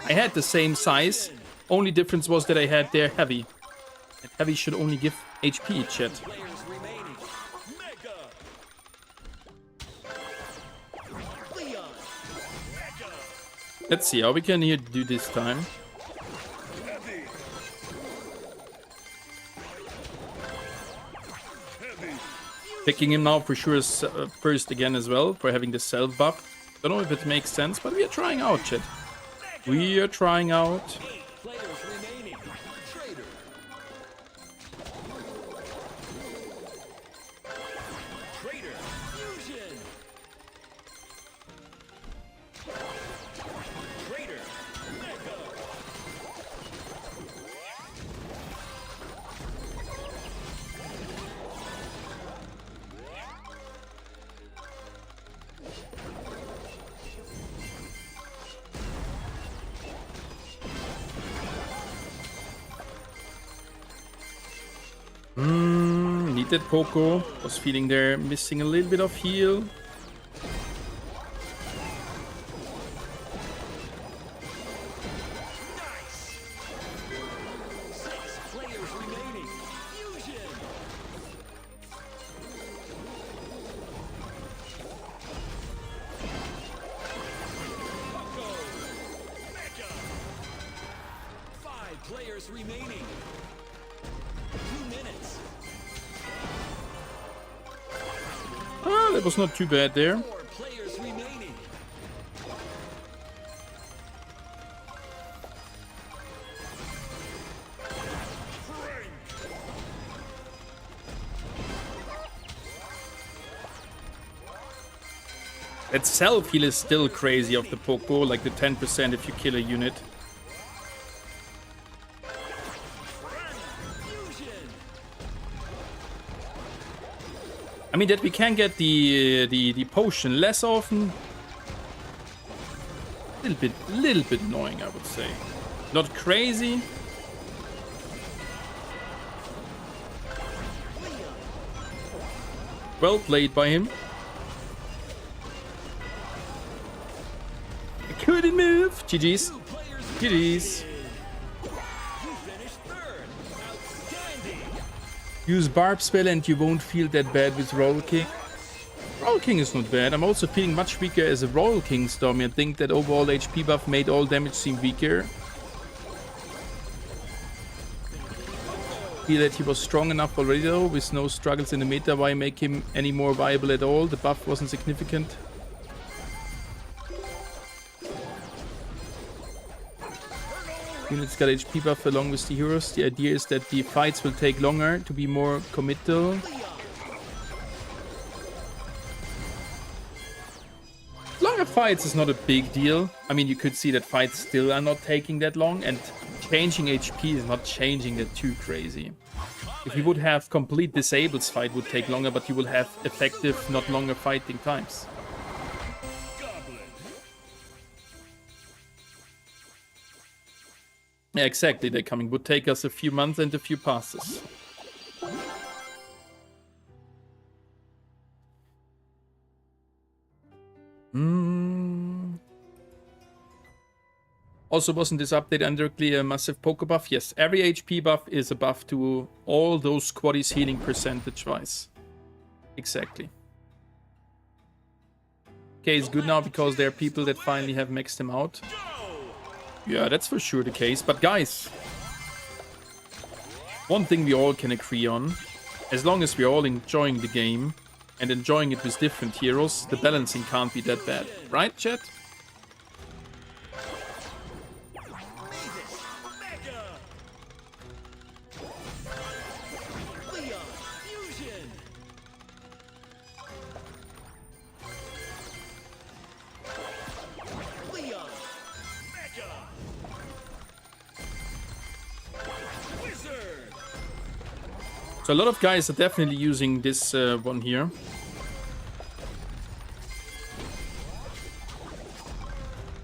I had the same size, only difference was that I had their heavy. And heavy should only give HP, chat. Let's see how we can here do this time. Picking him now for sure is first again as well for having the self buff. Don't know if it makes sense, but we are trying out, chat. We are trying out. 8 players remaining. Traitor. Traitor. Fusion. Traitor. Mega. Need that Poco. Was feeling there, missing a little bit of heal. Nice. 6 players remaining. Fusion. Poco. Mega. 5 players remaining. 2 minutes. Ah, that was not too bad there. 4 players remaining. That self heal is still crazy of the Poco, like the 10% if you kill a unit. Fusion. I mean that we can get the potion less often. Little bit annoying, I would say. Not crazy. Well played by him. Couldn't move. GG's. 2 players GG's. You finished 3rd. Outstanding. Use Barb spell and you won't feel that bad with Roll King. Roll King is not bad. I'm also feeling much weaker as a Roll King, Stormi. I think that overall HP buff made all damage seem weaker. Feel that he was strong enough already though, with no struggles in the meta. Why make him any more viable at all? The buff wasn't significant. Units got HP buff along with the heroes. The idea is that the fights will take longer to be more committal. Longer fights is not a big deal. I mean, you could see that fights still are not taking that long, and changing HP is not changing that too crazy. If you would have complete disables, fight would take longer, but you will have effective, not longer fighting times. Yeah, exactly. They're coming. Would take us a few months and a few passes. Also, wasn't this update indirectly a massive Poke buff? Yes, every HP buff is a buff to all those squaddies healing percentage-wise. Exactly. Okay, it's good now because there are people that finally have maxed him out. Yeah, that's for sure the case. But guys, one thing we all can agree on, as long as we're all enjoying the game and enjoying it with different heroes, the balancing can't be that bad. Right, chat? So a lot of guys are definitely using this one here.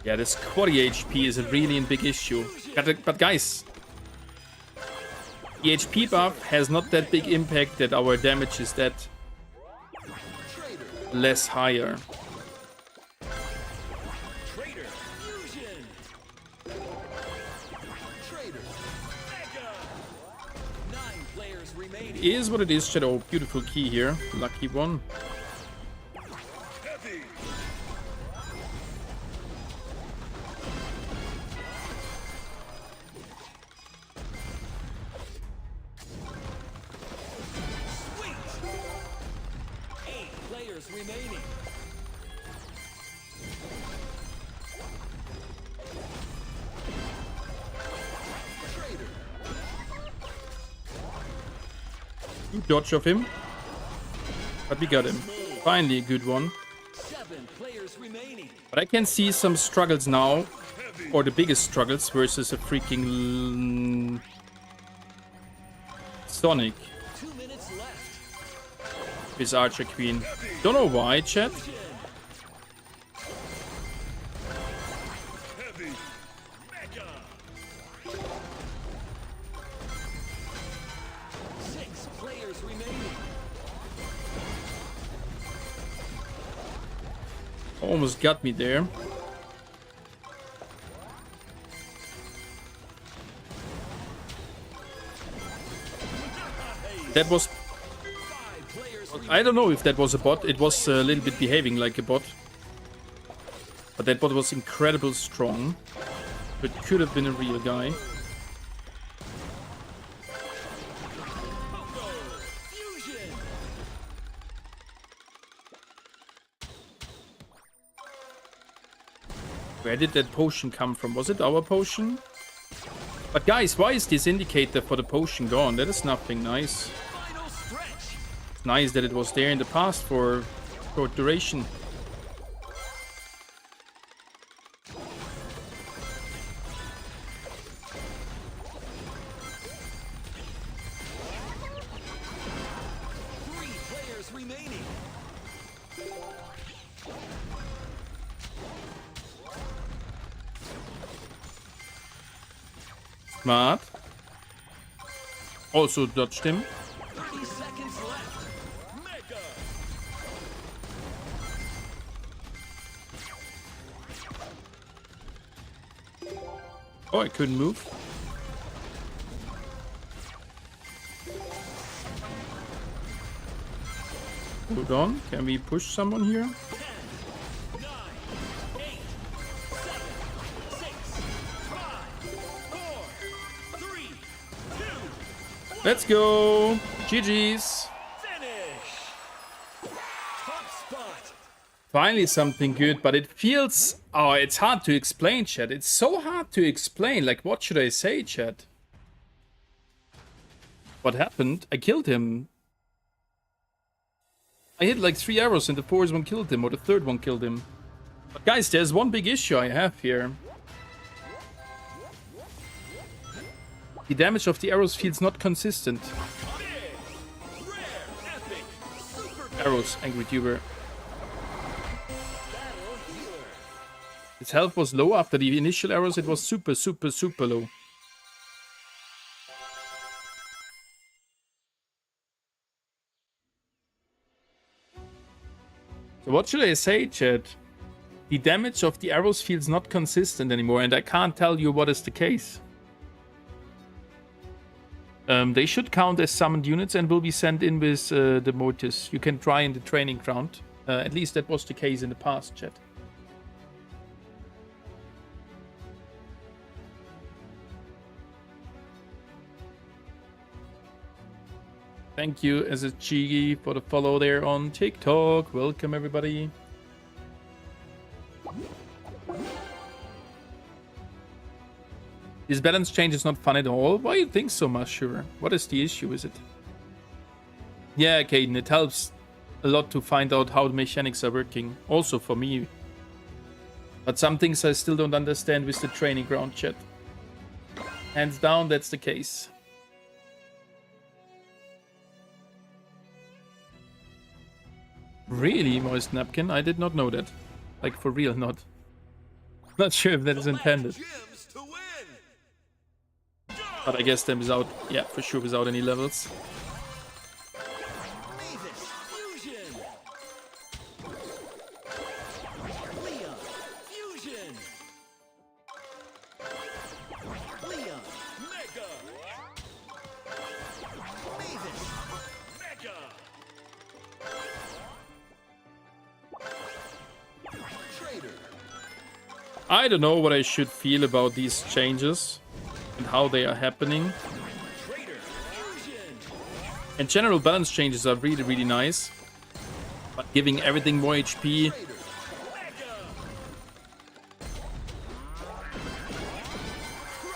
Yeah, this squaddy HP is a really big issue. But guys, the HP buff has not that big impact that our damage is that less higher. It is what it is, Shadow. Beautiful key here. Lucky one. Good dodge of him. But we got him. Finally a good one. 7 players remaining. But I can see some struggles now. Or the biggest struggles versus a freaking Sonic. 2 minutes left. His Archer Queen. Don't know why, chat. Heavy. Mega. 6 players remaining. Almost got me there. That was... 5 players I don't know if that was a bot. It was a little bit behaving like a bot. But that bot was incredibly strong. But could have been a real guy. Fusion. Where did that potion come from? Was it our potion? But guys, why is this indicator for the potion gone? That is nothing nice. Final stretch. It's nice that it was there in the past for short duration. Three players remaining. Smart. Also dodged him. 30 seconds left. Mega. Oh, I couldn't move. Hold on. Can we push someone here? 10, 9, 8, 7, 6, 5, 4, 3, 2, Let's go. GG's. finish. Top spot. Finally something good, but it feels... Oh, it's hard to explain, chat. It's so hard to explain. Like, what should I say, chat? What happened? I killed him. I hit like 3 arrows and the 4th one killed him, or the 3rd one killed him. But guys, there's one big issue I have here. The damage of the arrows feels not consistent. Big, rare, epic, super Arrows, angry tuber. battle healer. His health was low after the initial arrows. It was super, super, super low. So what should I say, chat? The damage of the arrows feels not consistent anymore, and I can't tell you what is the case. They should count as summoned units and will be sent in with the Mortis. You can try in the training ground. At least that was the case in the past, chat. Thank you, SSG, for the follow there on TikTok. Welcome, everybody. This balance change is not fun at all. Why do you think so, Mushur? What is the issue with it? Yeah, Caden, it helps a lot to find out how the mechanics are working. Also for me. But some things I still don't understand with the training ground, chat. Hands down, that's the case. Really, Moist Napkin? I did not know that. Like, for real, not. Not sure if that is intended. Gems to win. But I guess them without, yeah, for sure without any levels. Mavis, fusion. Leon, fusion. Leon, mega. Mavis, mega. Trader, I don't know what I should feel about these changes and how they are happening. trader, fusion. In general, balance changes are really, really nice. But giving everything more HP... Trader, mega.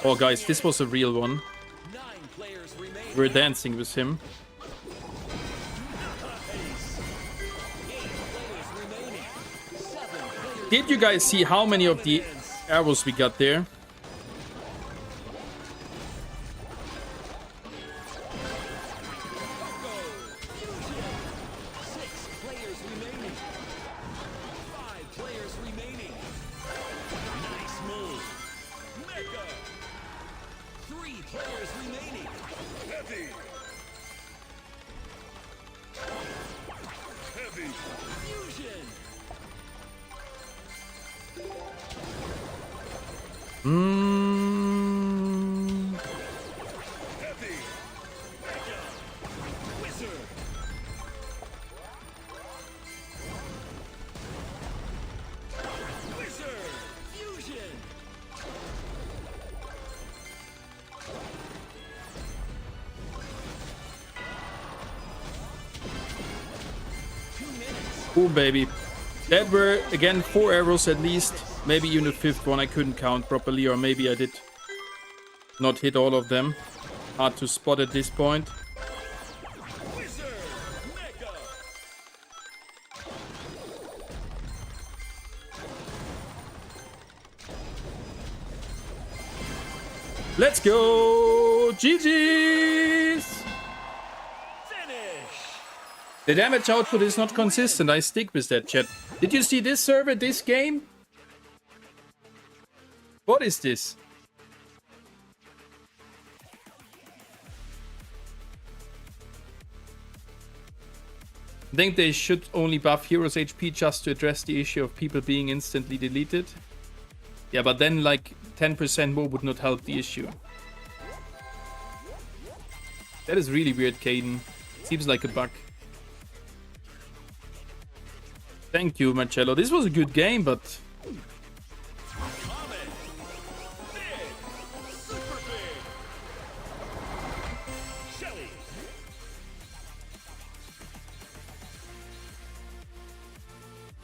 Oh, guys, this was a real one. 9 players remain. We're dancing with him. Did you guys see how many of the arrows we got there? Boom, baby. That were, again, 4 arrows at least. Maybe even the 5th one I couldn't count properly, or maybe I did not hit all of them. Hard to spot at this point. Let's go! GG's! The damage output is not consistent. I stick with that, chat. Did you see this server, this game? What is this? I think they should only buff heroes' HP just to address the issue of people being instantly deleted. Yeah, but then like 10% more would not help the issue. That is really weird, Caden. Seems like a bug. Thank you, Marcello. This was a good game, but...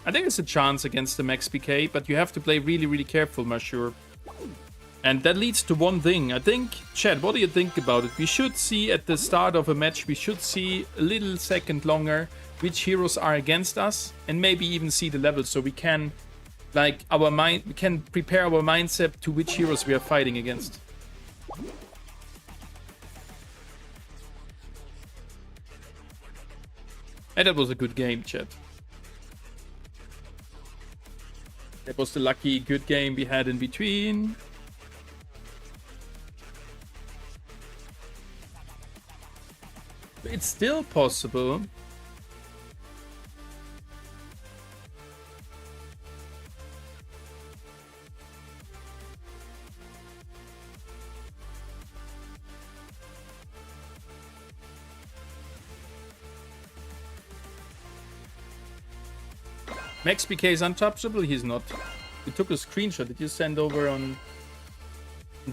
I think it's a chance against the Max PK, but you have to play really, really careful, Mashur. And that leads to one thing. I think, Chad, what do you think about it? We should see at the start of a match, we should see a little second longer which heroes are against us, and maybe even see the levels, so we can, like, we can prepare our mindset to which heroes we are fighting against. And that was a good game, chat. That was the lucky good game we had in between. It's still possible. Max PK is untouchable? He's not. You took a screenshot. Did you send over on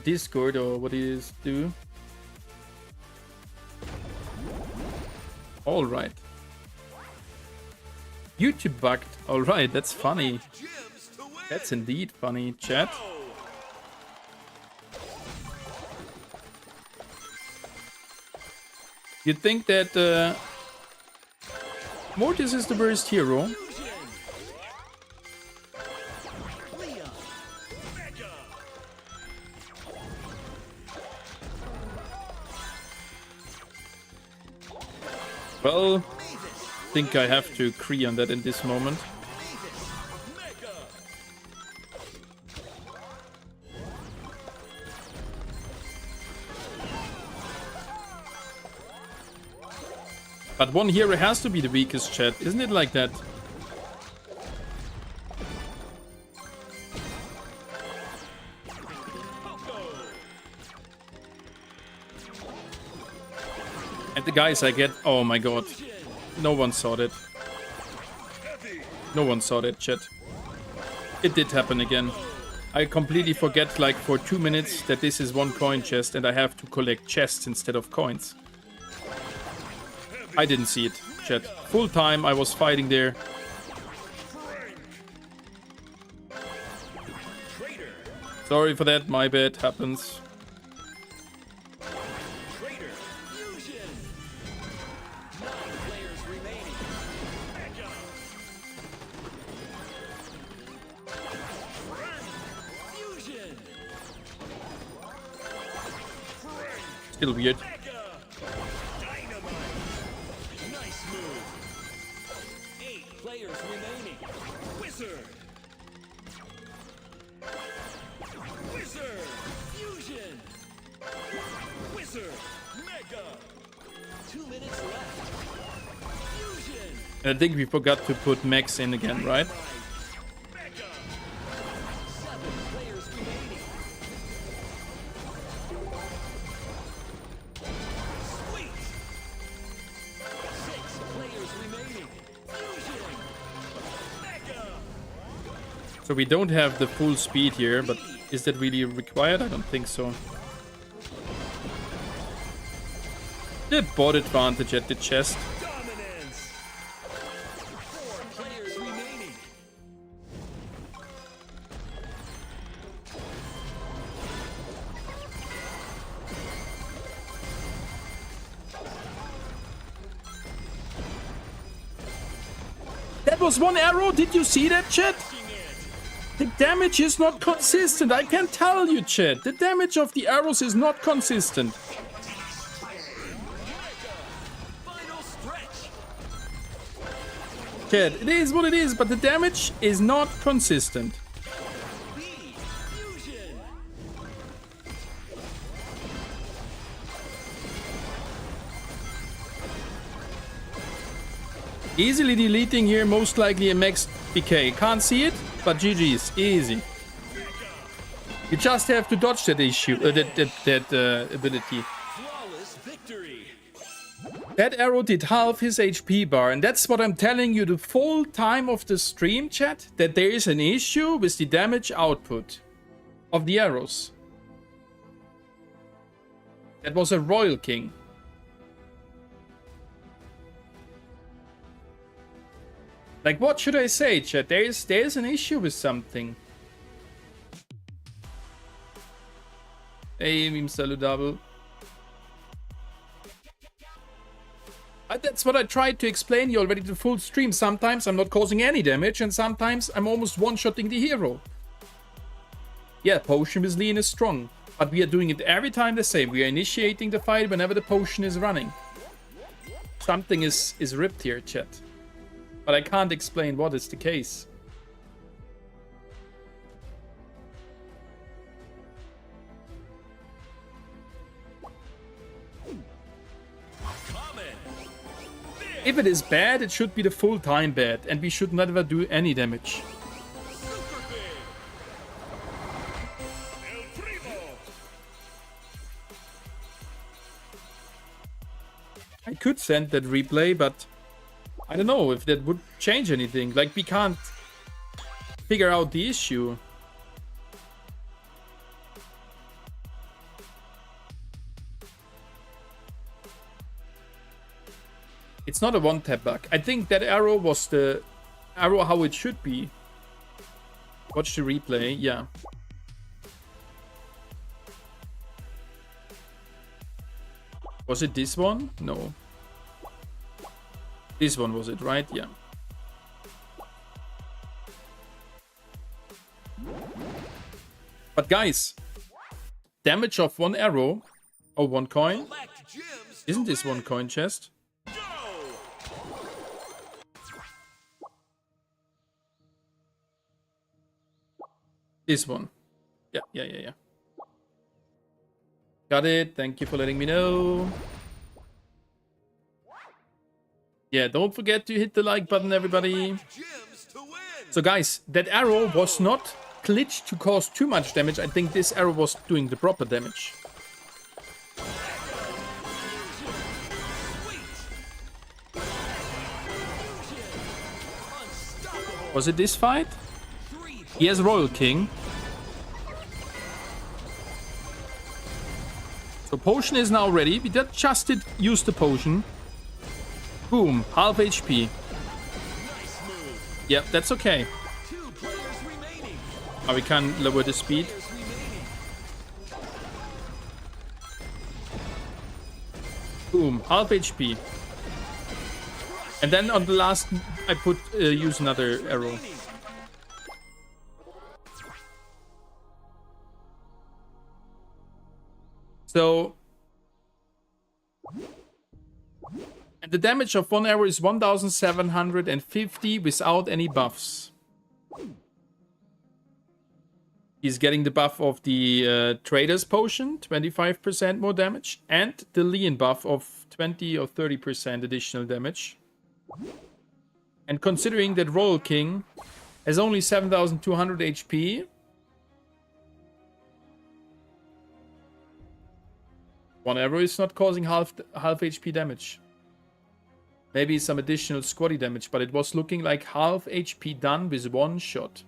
Discord, or what do you do? Alright. YouTube bugged. Alright, that's funny. That's indeed funny, chat. You'd think that Mortis is the worst hero. Well, I think I have to agree on that in this moment. But one hero has to be the weakest, chat. Isn't it like that? And the guys I get... Oh my god. No one saw that. No one saw that, chat. It did happen again. I completely forget, like, for 2 minutes that this is one coin chest and I have to collect chests instead of coins. I didn't see it, chat. Full time I was fighting there. Sorry for that, my bad, happens. Still weird. Mega! Dynamite! Nice move! 8 players remaining. Wizard! Wizard! Fusion! Wizard! Mega! 2 minutes left. Fusion! I think we forgot to put Max in again, right? Mega! 7 players remaining. Sweet! 6 players remaining. Fusion! Mega! So we don't have the full speed here, but is that really required? I don't think so. The board advantage at the chest. Dominance! 4 players remaining. That was one arrow. Did you see that, chat? The damage is not consistent. I can tell you, chat. The damage of the arrows is not consistent. Final stretch! Chat, it is what it is, but the damage is not consistent. B! Fusion! Easily deleting here, most likely a max PK. Can't see it, but GG's. Easy. You just have to dodge that issue, that ability. Flawless victory! That arrow did half his HP bar, and that's what I'm telling you the full time of the stream, chat, that there is an issue with the damage output of the arrows. That was a Royal King. Like, what should I say, chat? There's an issue with something. Hey, meme saludable. That's what I tried to explain you already the full stream. Sometimes I'm not causing any damage, and sometimes I'm almost one-shotting the hero. Yeah, potion with Lean is strong, but we are doing it every time the same. We are initiating the fight whenever the potion is running. Something is ripped here, chat. But I can't explain what is the case. If it is bad, it should be the full time bad, and we should never do any damage. Super big! El Primo! I could send that replay, but I don't know if that would change anything. Like, we can't figure out the issue. It's not a one-tap bug. I think that arrow was the arrow how it should be. Watch the replay, yeah. Was it this one? No. This one was it, right? Yeah. But guys, damage of one arrow or one coin. Collect gems to Isn't this win. one coin chest? Go! This one. Yeah. Got it. Thank you for letting me know. Yeah, don't forget to hit the like button, everybody. Gems to win! So guys, that arrow was not glitched to cause too much damage. I think this arrow was doing the proper damage. Was it this fight? He has Royal King. So potion is now ready. We just did use the potion. Boom, half HP. Yep, that's okay. Oh, we can lower the speed. Boom, half HP. And then on the last, I put use another arrow. So And the damage of one arrow is 1750 without any buffs. He's getting the buff of the Trader's Potion, 25% more damage, and the Leon buff of 20 or 30% additional damage. And considering that Royal King has only 7200 HP, one arrow is not causing half HP damage. Maybe some additional squaddy damage, but it was looking like half HP done with one shot.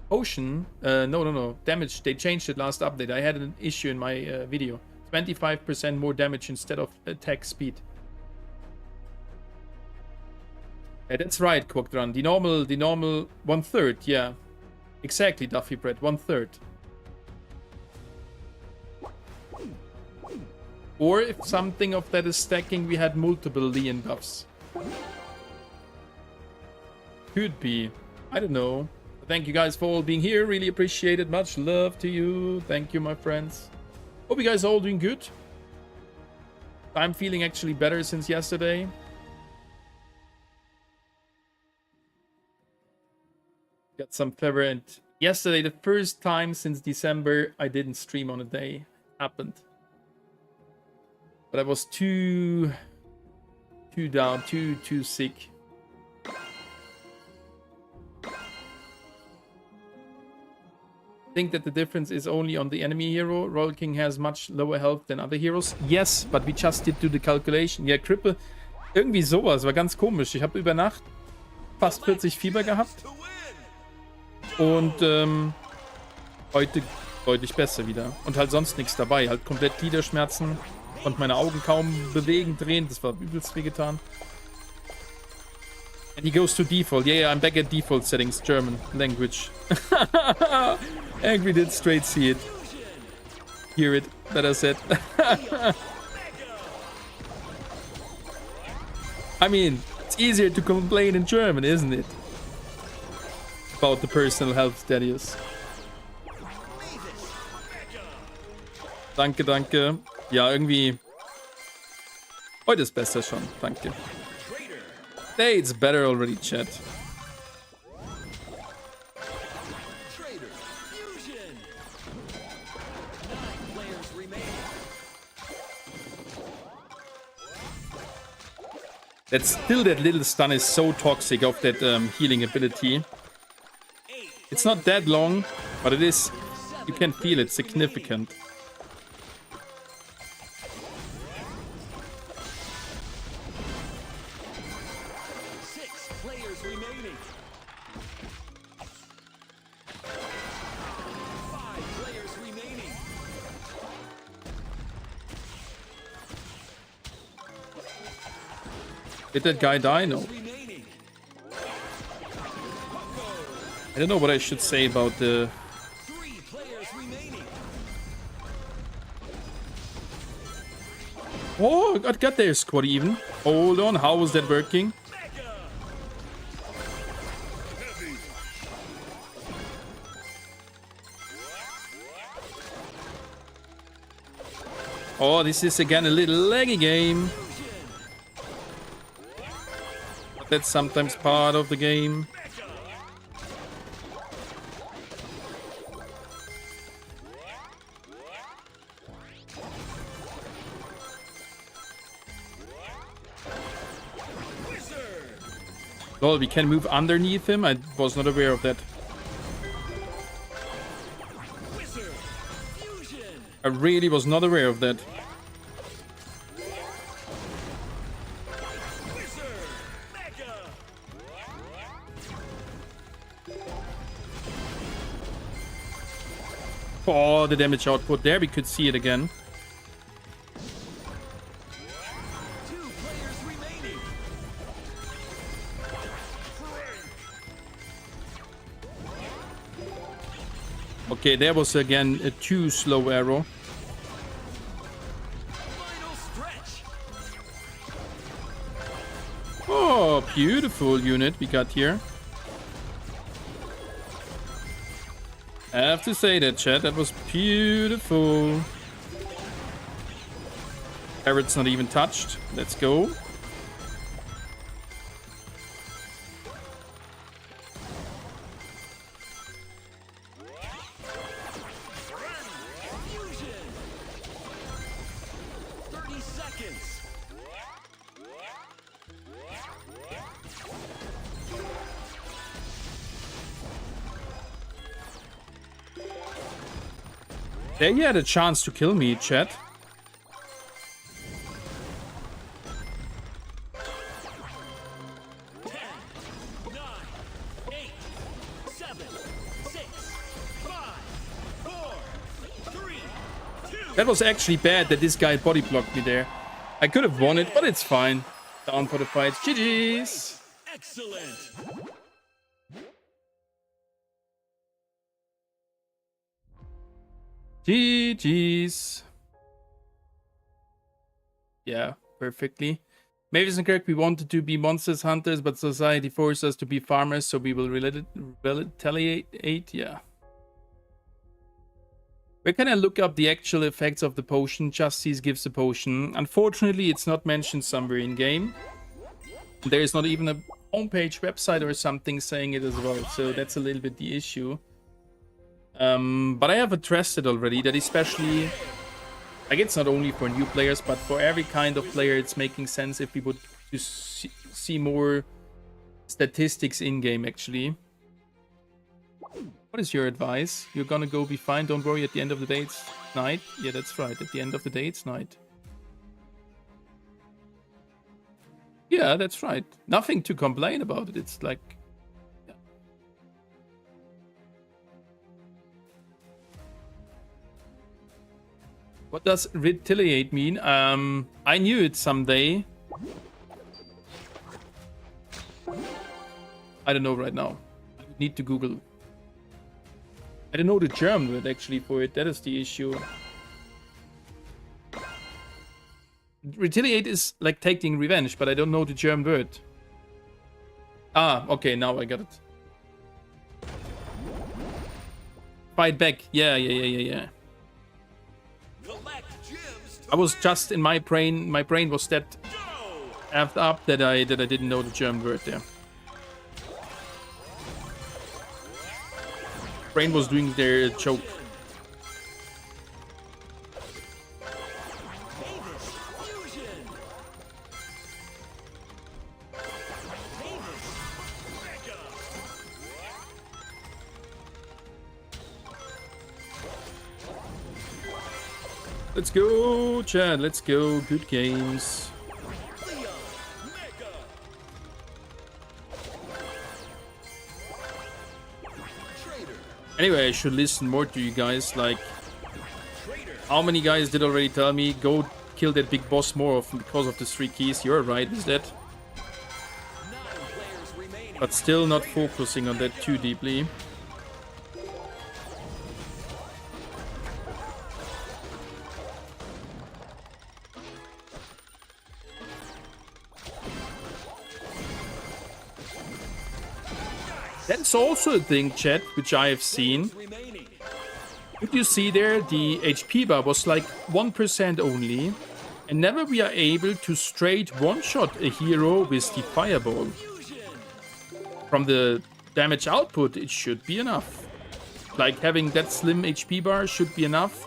Potion, no, damage, they changed it last update. I had an issue in my video. 25% more damage instead of attack speed. Yeah, that's right, Quackdran. The normal 1/3, yeah. Exactly, Duffy Bread, 1/3. Or if something of that is stacking, we had multiple Leon buffs. Could be. I don't know. Thank you guys for all being here. Really appreciate it. Much love to you. Thank you, my friends. Hope you guys are all doing good. I'm feeling actually better since yesterday. Got some fever, and yesterday, the first time since December, I didn't stream on a day. Happened. But I was too down, too sick. I think that the difference is only on the enemy hero. Royal King has much lower health than other heroes. Yes, but we just did do the calculation. Ja, Krippe, irgendwie sowas, war ganz komisch. Ich habe über Nacht fast 40 Fieber gehabt. Und heute deutlich besser wieder. Und halt sonst nichts dabei. Halt komplett Gliederschmerzen. Konnte meine Augen kaum bewegen, drehen. Das war übelst wehgetan. And he goes to default. Yeah, I'm back at default settings. German language. Angry did straight see it. Hear it, that I said. I mean, it's easier to complain in German, isn't it? About the personal health status. Danke, danke. Ja, irgendwie. Heute ist besser schon. Danke. Hey, it's better already, chat. That's still, that little stun is so toxic of that healing ability. It's not that long, but it is, you can feel it, significant. Did that guy die? No. I don't know what I should say about the... Oh, I got their squad even. Hold on, how was that working? Oh, this is again a little laggy game. That's sometimes part of the game. Lol, we can move underneath him? I was not aware of that. I really was not aware of that. Oh, the damage output. There we could see it again. Okay, there was again a too slow arrow. Oh, beautiful unit we got here. I have to say that, chat. That was beautiful. Parrot's not even touched. Let's go. Fusion. 30 seconds. There you had a chance to kill me, chat. 10, 9, 8, 7, 6, 5, 4, 3, 2. That was actually bad that this guy body blocked me there. I could have won it, but it's fine. Down for the fight. GG's. Excellent. GG's. Yeah, perfectly. Mavis and Kirk, we wanted to be monsters hunters, but society forced us to be farmers, so we will retaliate. Yeah. Where can I look up the actual effects of the potion? Justice gives the potion. Unfortunately, it's not mentioned somewhere in game. There is not even a homepage website or something saying it as well, so that's a little bit the issue. But I have addressed it already, that especially, like, it's not only for new players, but for every kind of player, it's making sense if we would just see more statistics in-game, actually. What is your advice? You're gonna go be fine, don't worry, at the end of the day it's night? Yeah, that's right, at the end of the day it's night. Yeah, that's right. Nothing to complain about it, it's like... Yeah. What does retaliate mean? I knew it someday. I don't know right now. I need to Google. I don't know the German word actually for it. That is the issue. Retaliate is like taking revenge, but I don't know the German word. Ah, okay, now I got it. Fight back. Yeah. Collect gems to I was just in my brain was that go. amped up that I didn't know the German word there. Brain was doing their joke. Mavis fusion. Mavis mega. Let's go, Chad. Let's go. Good games. Leon mega. Trader. Anyway, I should listen more to you guys. Like, Trader. how many guys did already tell me go kill that big boss more often because of the 3 keys? You're right with that. 9 players remaining. But still not focusing on that too deeply. That's also a thing, chat, which I have seen. Remaining. Did you see there, the HP bar was like 1% only. And never we are able to straight one-shot a hero with the fireball. Fusion. From the damage output, it should be enough. Like having that slim HP bar should be enough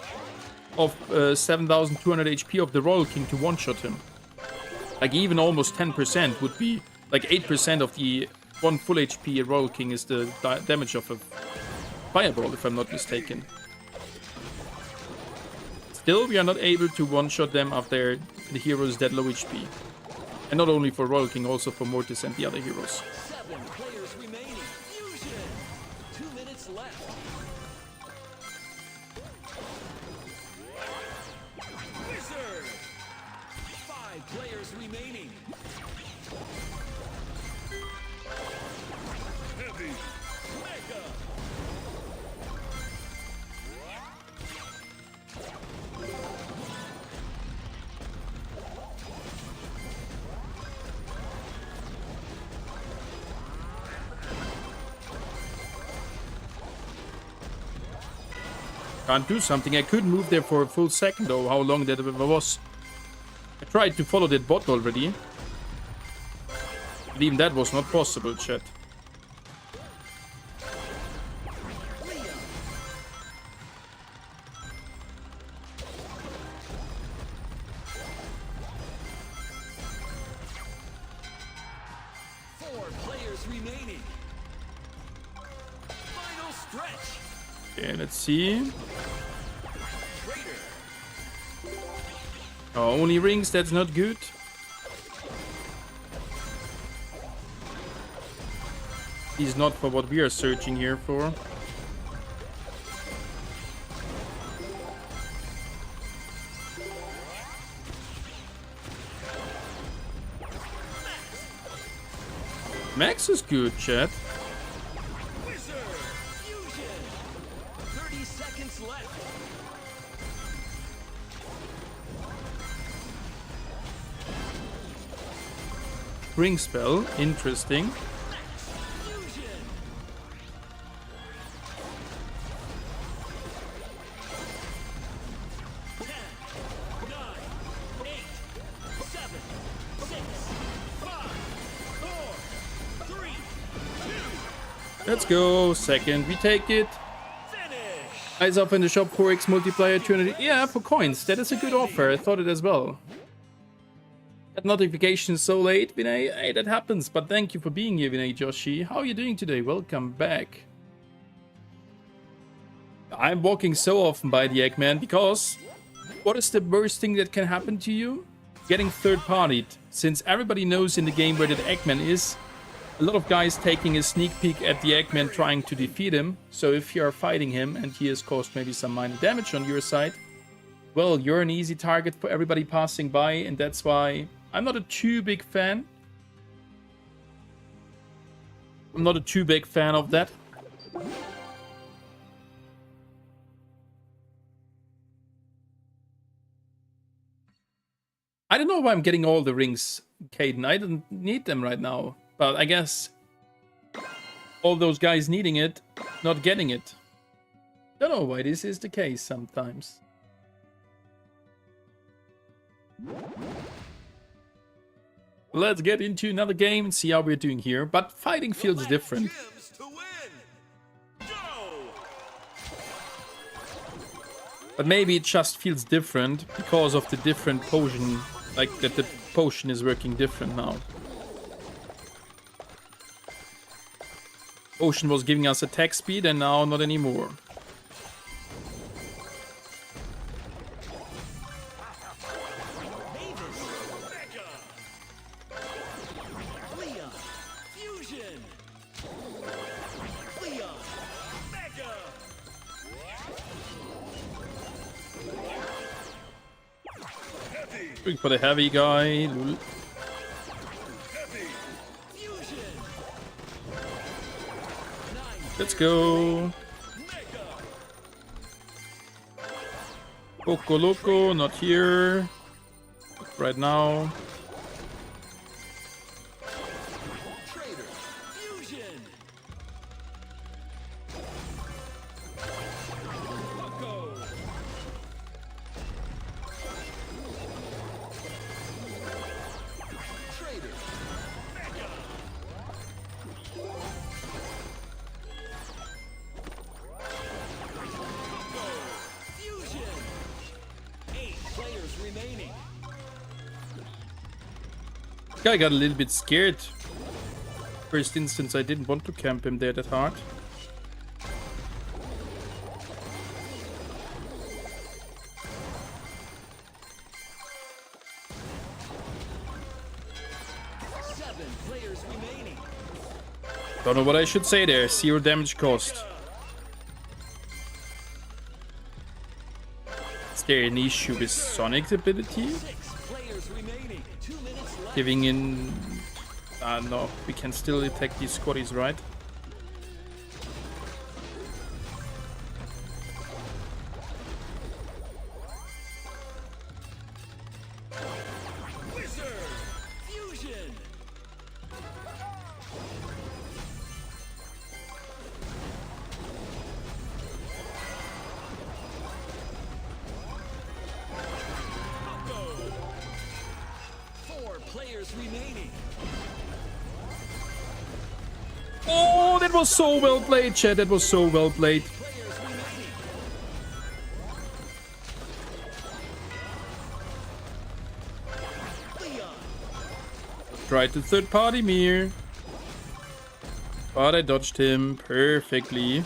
of 7,200 HP of the Royal King to one-shot him. Like even almost 10% would be, like 8% of the one full HP Royal King is the damage of a fireball, if I'm not mistaken. Still, we are not able to one-shot them after the hero is dead low HP. And not only for Royal King, also for Mortis and the other heroes. 7 players remaining. Fusion. 2 minutes left. Wizard. 5 players remaining. Heavy. Mega. Can't do something. I couldn't move there for a full second, though, how long that was. I tried to follow that bot already. But even that was not possible, chat. Okay, let's see. Oh, only rings, that's not good. He's not for what we are searching here for. Max is good, chat. Ring spell, interesting. Let's go, second, we take it. Eyes up in the shop, 4x multiplier, 200. Yeah, for coins, that is a good offer, I thought it as well. That notification so late, Vinay. Hey, that happens, but thank you for being here, Vinay Joshi. How are you doing today? Welcome back. I'm walking so often by the Eggman because what is the worst thing that can happen to you? Getting third-partied. Since everybody knows in the game where that Eggman is, a lot of guys taking a sneak peek at the Eggman trying to defeat him. So if you are fighting him and he has caused maybe some minor damage on your side, well, you're an easy target for everybody passing by, and that's why I'm not a too big fan. I'm not a too big fan of that. I don't know why I'm getting all the rings, Caden. I don't need them right now. But I guess all those guys needing it, not getting it. Don't know why this is the case sometimes. Let's get into another game and see how we're doing here. But fighting feels different. But maybe it just feels different because of the different potion. Like that the potion is working different now. Potion was giving us attack speed and now not anymore. Going for the heavy guy. Lul. Let's go. Poco Loco, not here. Right now. I got a little bit scared. First instance, I didn't want to camp him there that hard. Don't know what I should say there. 0 damage cost. Is there an issue with Sonic's ability? Giving in... no, we can still attack these squaddies, right? players remaining. Oh, that was so well played, chat. That was so well played. Players remaining. Leon. Tried to third party Mir. But I dodged him perfectly.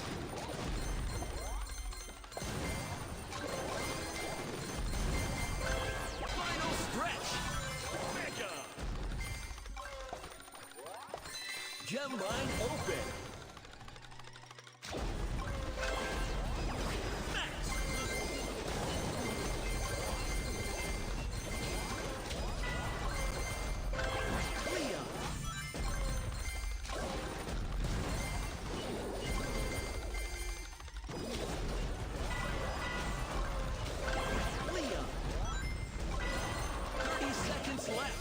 Final stretch. Mega. Gem line open. Max. Leon. Leon. 30 seconds left.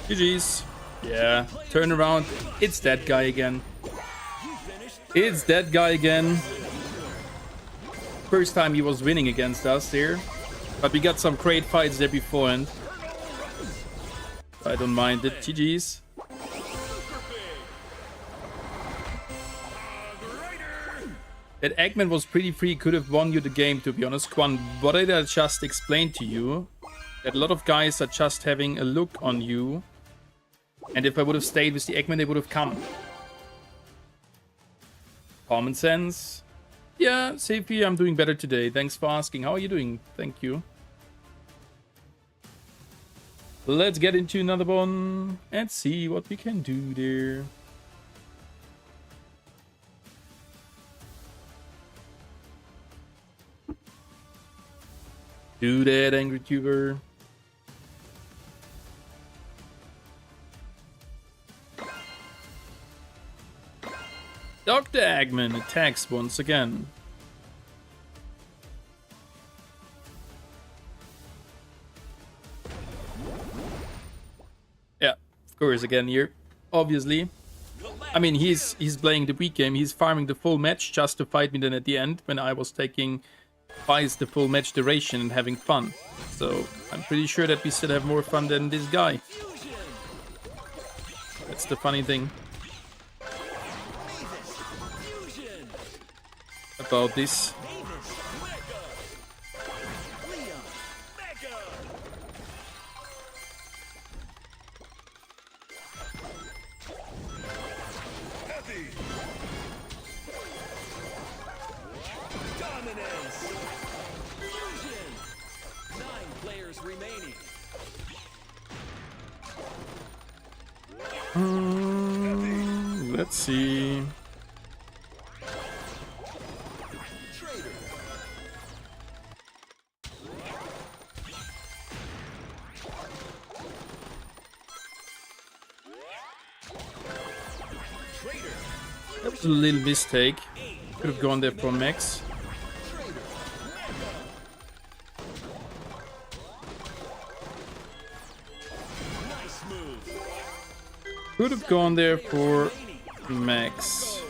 GG's. Yeah, turn around. It's that guy again. You finished It's that guy again. First time he was winning against us there. But we got some great fights there beforehand. I don't mind it. GG's. That Eggman was pretty free, could have won you the game, to be honest, Quan. What did I just explain to you? That a lot of guys are just having a look on you. And if I would have stayed with the Eggman, they would have come. Common sense. Yeah, Sefi, I'm doing better today. Thanks for asking. How are you doing? Thank you. Let's get into another one and see what we can do there. Do that, angry tuber. Dr. Eggman attacks once again. Yeah, of course, again here. Obviously. I mean, he's playing the weak game. He's farming the full match just to fight me then at the end when I was taking twice the full match duration and having fun. So I'm pretty sure that we still have more fun than this guy. That's the funny thing about this. Let's see. That was a little mistake. Could have gone there for Max. Could have gone there for Max.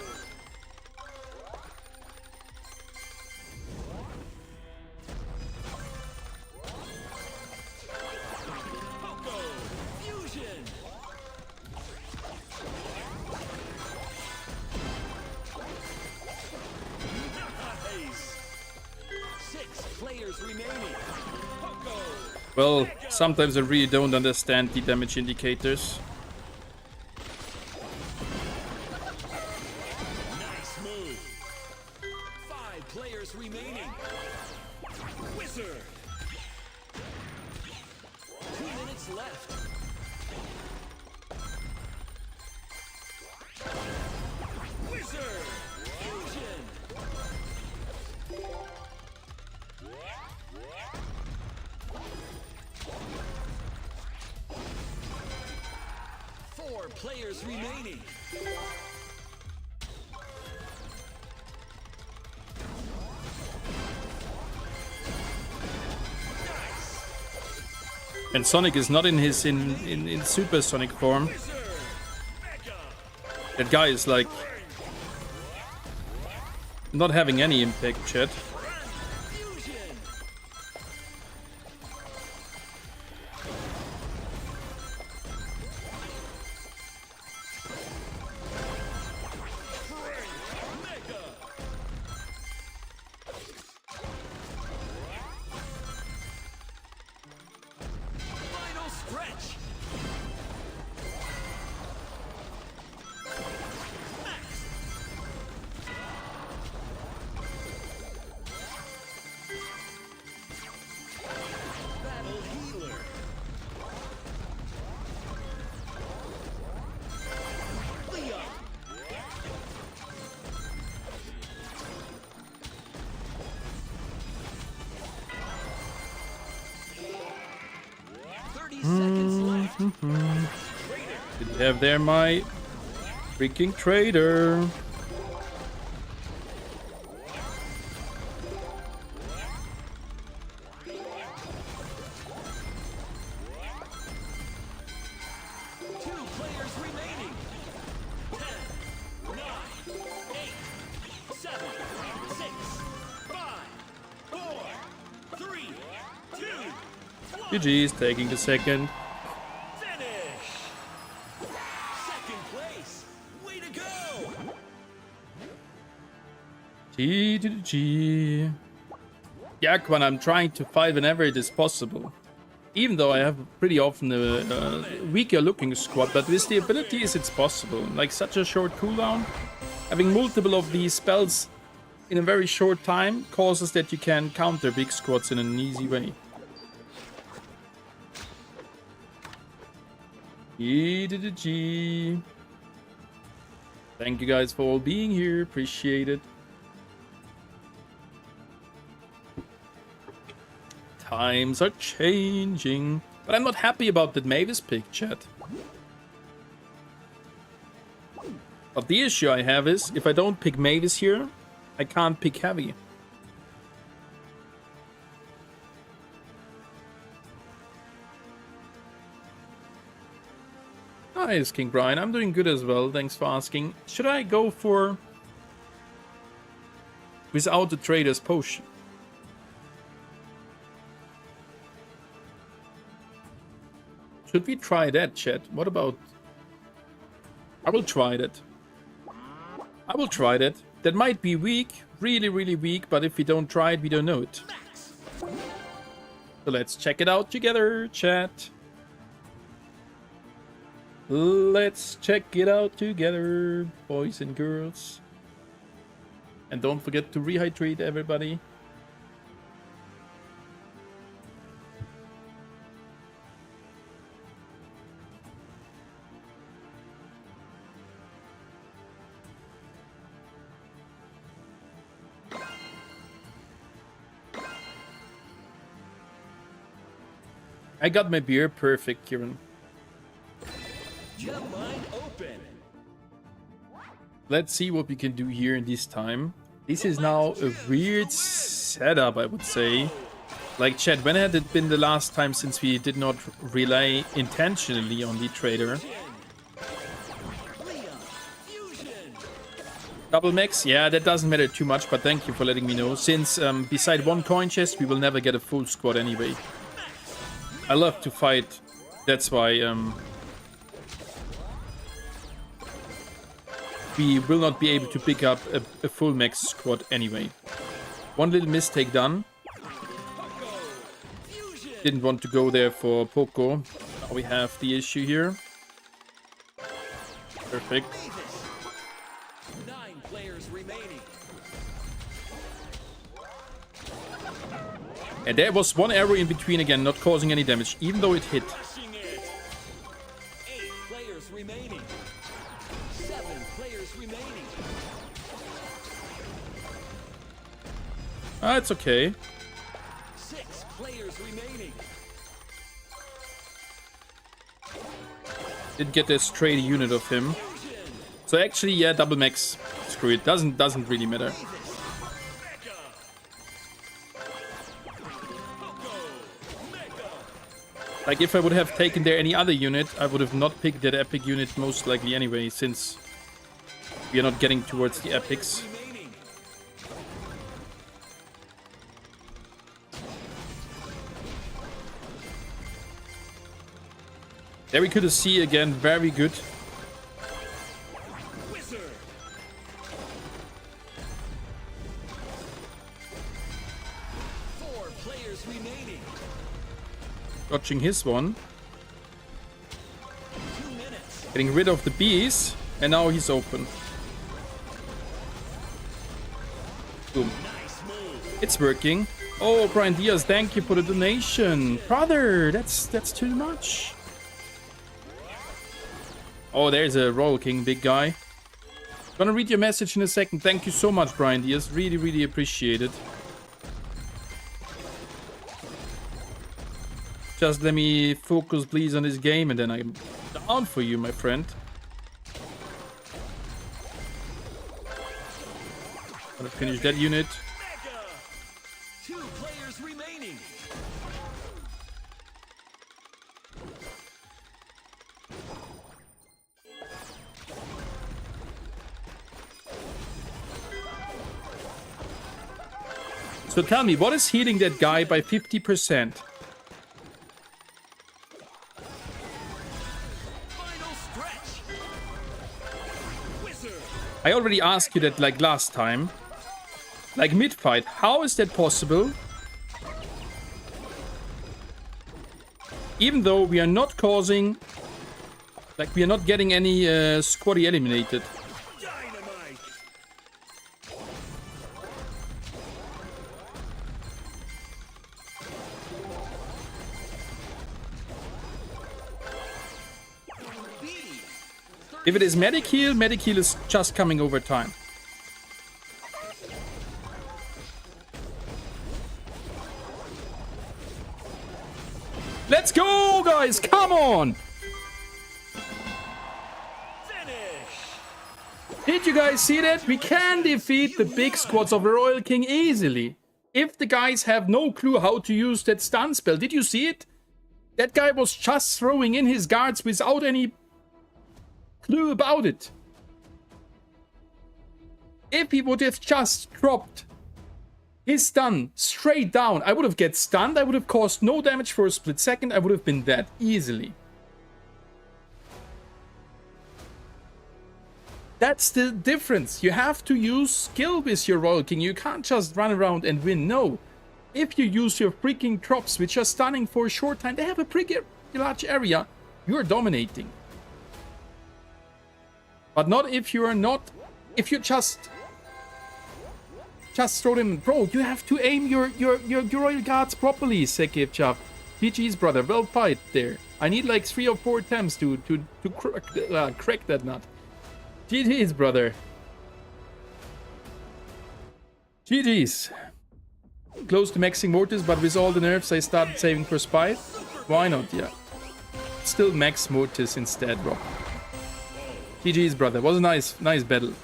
Well, sometimes I really don't understand the damage indicators. Nice move. 5 players remaining. Wizard. 2 minutes left. Wizard. Fusion. Four players remaining. And Sonic is not in his in supersonic form. That guy is like not having any impact, chat. 30 seconds left. Did you have there my freaking trader? Two players remaining. 10, 9, 8, 7, 6, 5, 4, 3, 2, 1. GG's taking the second. Finish. Second place. Way to go. G to the G. Yeah, when I'm trying to fight whenever it is possible. Even though I have pretty often a weaker looking squad, but with the abilities it's possible. Like such a short cooldown, having multiple of these spells in a very short time causes that you can counter big squads in an easy way. G to the G. Thank you guys for all being here, appreciate it. Times are changing, but I'm not happy about that Mavis pick, chat. But the issue I have is, if I don't pick Mavis here, I can't pick Heavy. Nice, King Brian. I'm doing good as well, thanks for asking. Should I go for without the Trader's Potion? Should we try that, chat? What about... I will try that. I will try that. That might be weak, really, really weak, but if we don't try it, we don't know it. So let's check it out together, chat. Let's check it out together, boys and girls. And don't forget to rehydrate, everybody. I got my beer perfect, Kieran. Your mind open. Let's see what we can do here in this time. This is now a weird setup, I would say. Like, chat, when had it been the last time since we did not rely intentionally on the trader? Double max? Yeah, that doesn't matter too much, but thank you for letting me know. Since beside one coin chest, we will never get a full squad anyway. I love to fight. That's why we will not be able to pick up a full max squad anyway. One little mistake done. Didn't want to go there for Poco. Now we have the issue here. Perfect. 9 players remaining. And there was one arrow in between again, not causing any damage, even though it hit. 8 players remaining. 7 players remaining. Ah, it's okay. 6 players remaining. Didn't get a straight unit of him. So actually, yeah, double max. Screw it. Doesn't really matter. Like, if I would have taken there any other unit, I would have not picked that epic unit most likely anyway, since we are not getting towards the epics. There we could see again, very good. Dodging his one. 2 minutes. Getting rid of the bees. And now he's open. Boom. Nice move. It's working. Oh, Brian Diaz, thank you for the donation. Brother, that's too much. Oh, there's a Royal King, big guy. Gonna read your message in a second. Thank you so much, Brian Diaz. Really, really appreciate it. Just let me focus, please, on this game, and then I'm down for you, my friend. Gonna finish that unit. Mega! 2 players remaining. So tell me, what is healing that guy by 50%? Final stretch. Wizard. I already asked you that like last time. Like mid-fight, how is that possible? Even though we are not causing... Like we are not getting any squaddy eliminated. Dynamite. B. If it is medic heal is just coming over time. Let's go, guys! Come on! Finish. Did you guys see that? We can defeat the big squads of the Royal King easily. If the guys have no clue how to use that stun spell. Did you see it? That guy was just throwing in his guards without any clue about it. If he would have just dropped his stun straight down, I would have get stunned, I would have caused no damage for a split second, I would have been dead easily. That's the difference. You have to use skill with your Royal King. You can't just run around and win. No. If you use your freaking drops, which are stunning for a short time, they have a pretty large area, you're dominating. But not if you are not... If you just throw them... Bro, you have to aim your Royal Guards properly, Sekev Chav. GG's, brother. Well fight there. I need like 3 or 4 attempts to crack that nut. GG's, brother. GG's. Close to maxing Mortis, but with all the nerfs I started saving for Spite. Why not? Yeah. Still max Mortis instead, bro. GG's, brother. Was a nice battle.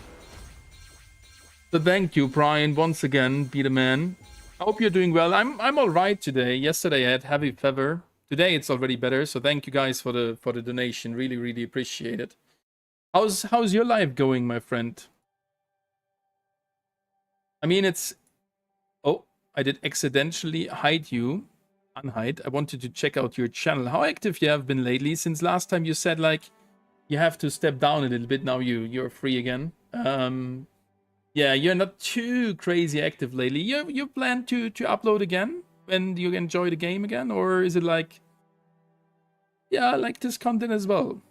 So thank you, Brian, once again. Be the man. I hope you're doing well. I'm alright today. Yesterday I had heavy fever. Today it's already better. So thank you guys for the donation. Really appreciate it. How's your life going, my friend? I mean, it's... Oh, I did accidentally hide you. Unhide. I wanted to check out your channel. How active you have been lately? Since last time you said, like, you have to step down a little bit. Now you're free again. Yeah, you're not too crazy active lately. You plan to upload again when you enjoy the game again? Or is it like... Yeah, I like this content as well.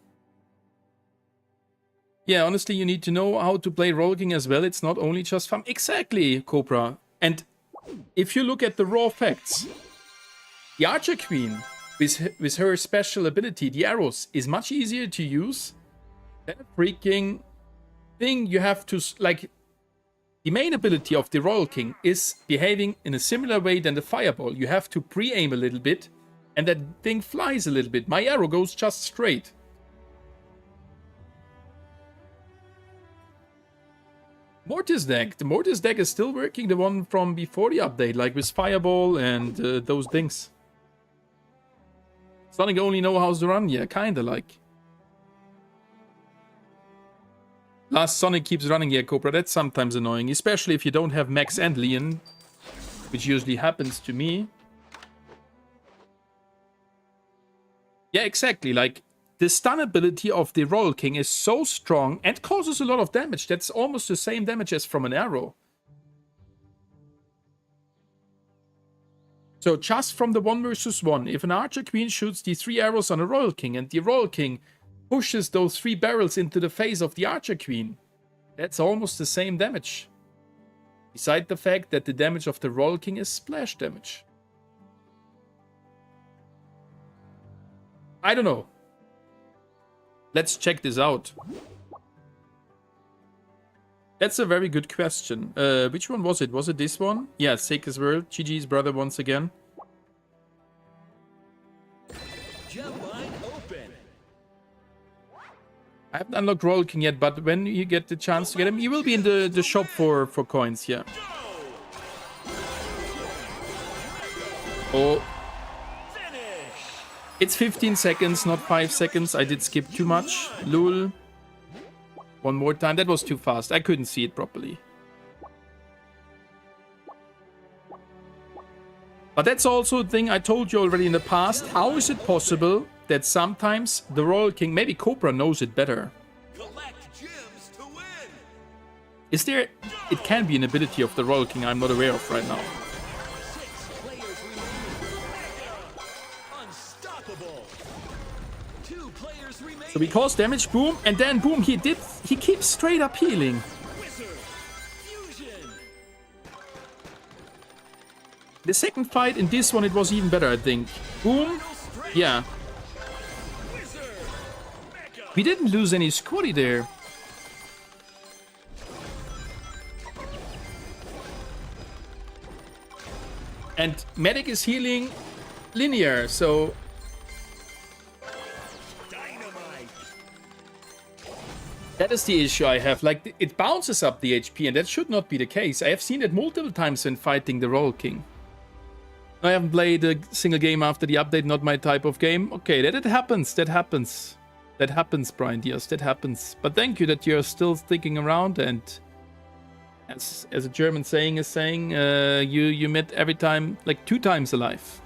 Yeah, honestly, you need to know how to play Royal King as well. It's not only just fun. Exactly, Cobra. And if you look at the raw facts, the Archer Queen, with her special ability, the arrows, is much easier to use than a freaking thing you have to... Like, the main ability of the Royal King is behaving in a similar way than the Fireball. You have to pre-aim a little bit, and that thing flies a little bit. My arrow goes just straight. Mortis deck. The Mortis deck is still working, the one from before the update, like with Fireball and those things. Sonic only know how to run? Yeah, kinda like. Last Sonic keeps running, yeah, Cobra. That's sometimes annoying, especially if you don't have Max and Leon, which usually happens to me. Yeah, exactly. Like, the stun ability of the Royal King is so strong and causes a lot of damage. That's almost the same damage as from an arrow. So just from the 1 versus 1, if an Archer Queen shoots the 3 arrows on a Royal King and the Royal King pushes those 3 barrels into the face of the Archer Queen, that's almost the same damage. Beside the fact that the damage of the Royal King is splash damage. I don't know. Let's check this out. That's a very good question. Which one was it? Was it this one? Yeah, Seika's World. GG's, brother, once again. gem mine open. I haven't unlocked Royal King yet, but when you get the chance to get him, he will be in the shop for coins, yeah. Oh. It's 15 seconds, not 5 seconds. I did skip too much. Lul. One more time. That was too fast. I couldn't see it properly. But that's also a thing I told you already in the past. How is it possible that sometimes the Royal King, maybe Cobra knows it better. Collect gems to win. Is there, it can be an ability of the Royal King I'm not aware of right now. 6 players remaining. Unstoppable. 2 players remaining. So we cause damage, boom, and then boom, he keeps straight up healing. Wizard. Fusion. The second fight in this one, it was even better, I think. Boom, yeah. We didn't lose any squaddy there. And Medic is healing linear, so... Dynamite. That is the issue I have. Like, it bounces up the HP, and that should not be the case. I have seen it multiple times when fighting the Royal King. I haven't played a single game after the update, not my type of game. Okay, that happens, that happens. That happens, Brian Diaz, that happens. But thank you that you're still sticking around, and as a German saying is saying, you met every time, like 2 times alive.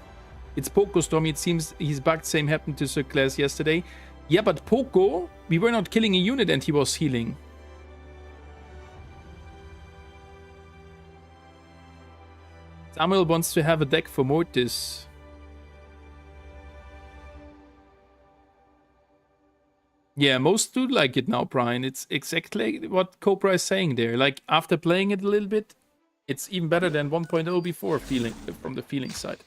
It's Poco, Stormi, it seems he's bugged, same happened to Sir Class yesterday. Yeah, but Poco, we were not killing a unit and he was healing. Samuel wants to have a deck for Mortis. Yeah, most do like it now, Brian. It's exactly what Cobra is saying there. Like, after playing it a little bit, it's even better than 1.0 before, feeling from the feeling side.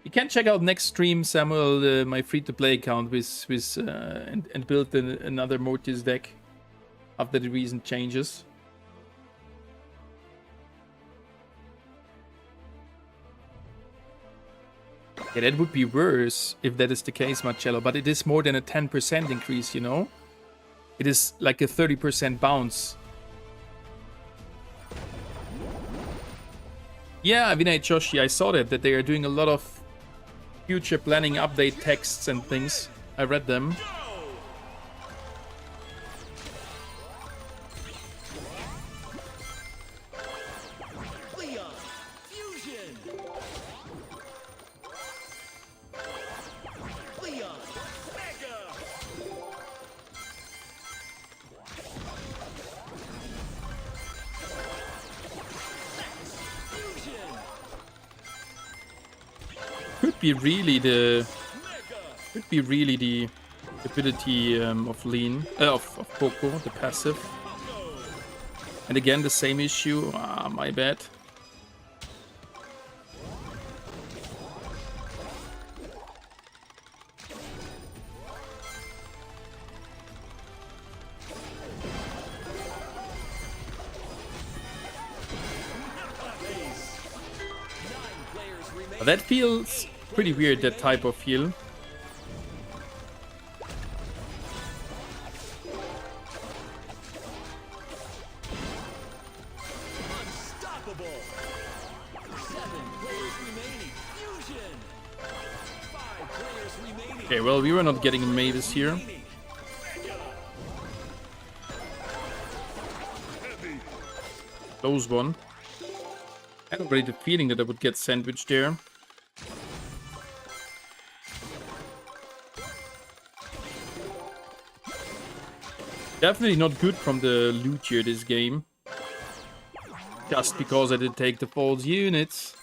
You can check out next stream, Samuel, my free-to-play account and build another Mortis deck after the recent changes. Yeah, that would be worse if that is the case, Marcello, but it is more than a 10% increase, you know? It is like a 30% bounce. Yeah, Vinay Joshi, I saw that they are doing a lot of future planning update texts and things. I read them. Could be really the ability of Lean, of Poco, the passive. And again, the same issue. Ah, my bad. That feels pretty weird, that type of heal. Unstoppable. 7 players remaining. Fusion. 5 players remaining. Okay, well, we were not getting a Mavis here. Close one. I had already the feeling that I would get sandwiched there. Definitely not good from the loot here this game. Just because I did take the false units.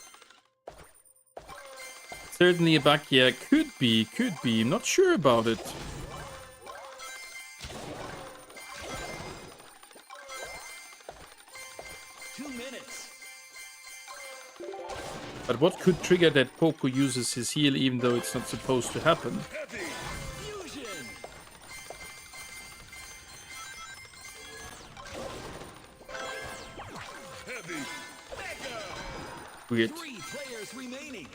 Certainly a bug, yeah, could be. I'm not sure about it. But what could trigger that Poco uses his heal even though it's not supposed to happen? Weird. 3 players remaining.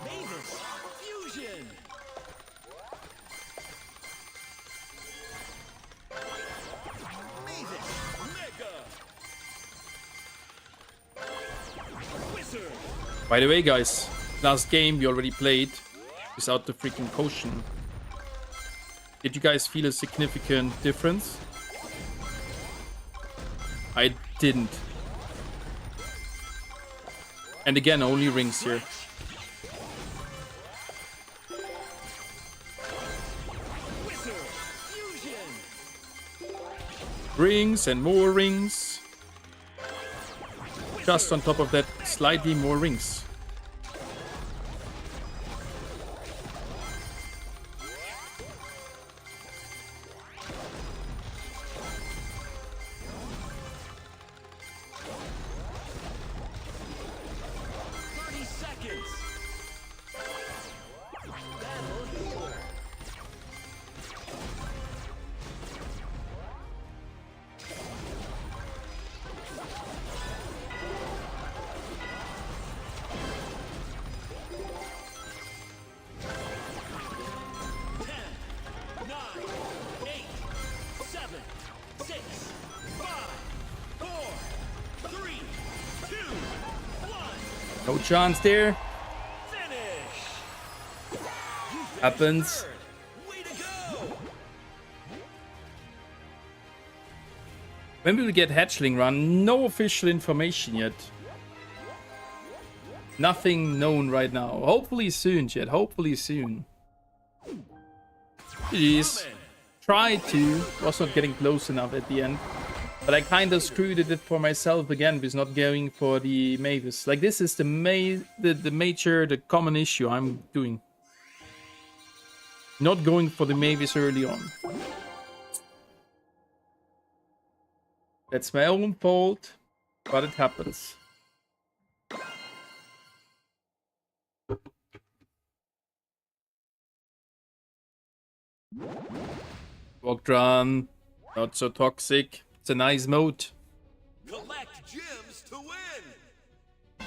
Mavis Fusion. Mavis Mega. Wizard. By the way, guys, last game we already played without the freaking potion. Did you guys feel a significant difference? I didn't. And again, only rings here. Wizard Fusion. Rings and more rings. Just on top of that, slightly more rings. No chance there. Finish. Happens. Way to go. When will we get hatchling run? No official information yet. Nothing known right now. Hopefully soon, chat. Hopefully soon. Jeez. Tried to. Was not getting close enough at the end. But I kind of screwed it for myself again with not going for the Mavis. Like, this is the major common issue I'm doing. Not going for the Mavis early on. That's my own fault, but it happens. Walked run, not so toxic. It's a nice mode. Collect gems to win. Go.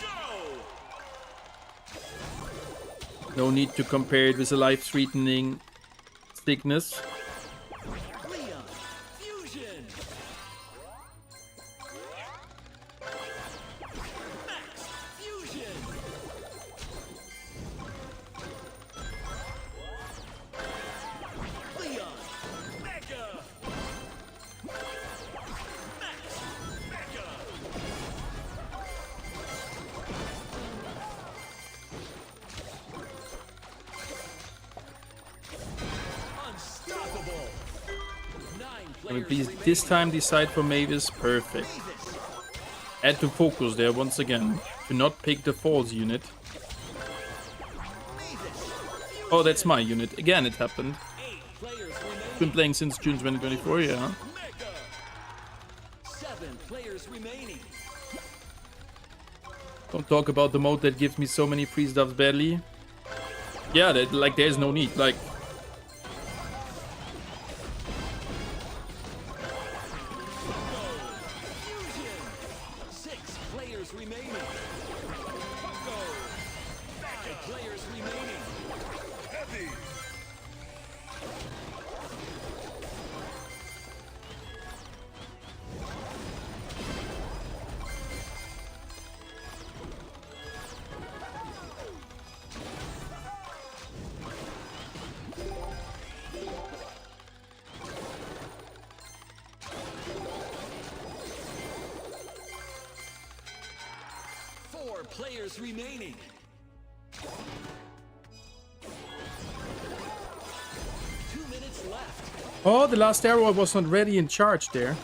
No need to compare it with a life-threatening sickness. Leon Fusion. Max Fusion. Leon Mega. Max Mega. Unstoppable. 9 Can we players please remaining. this time decide for Mavis? Perfect. Mavis. Had to focus there once again. To not pick the false unit. Oh, that's my unit. Again, it happened. 8 players remaining. Been playing since June 2024, yeah. Mega. 7 players remaining. Don't talk about the mode that gives me so many free stuffs badly. Yeah, that, like, there's no need. Like, Fusion. 6 players remaining. Go. 5 players remaining. Heavy. Four players remaining. 2 minutes left. oh, the last arrow was not ready in charge there.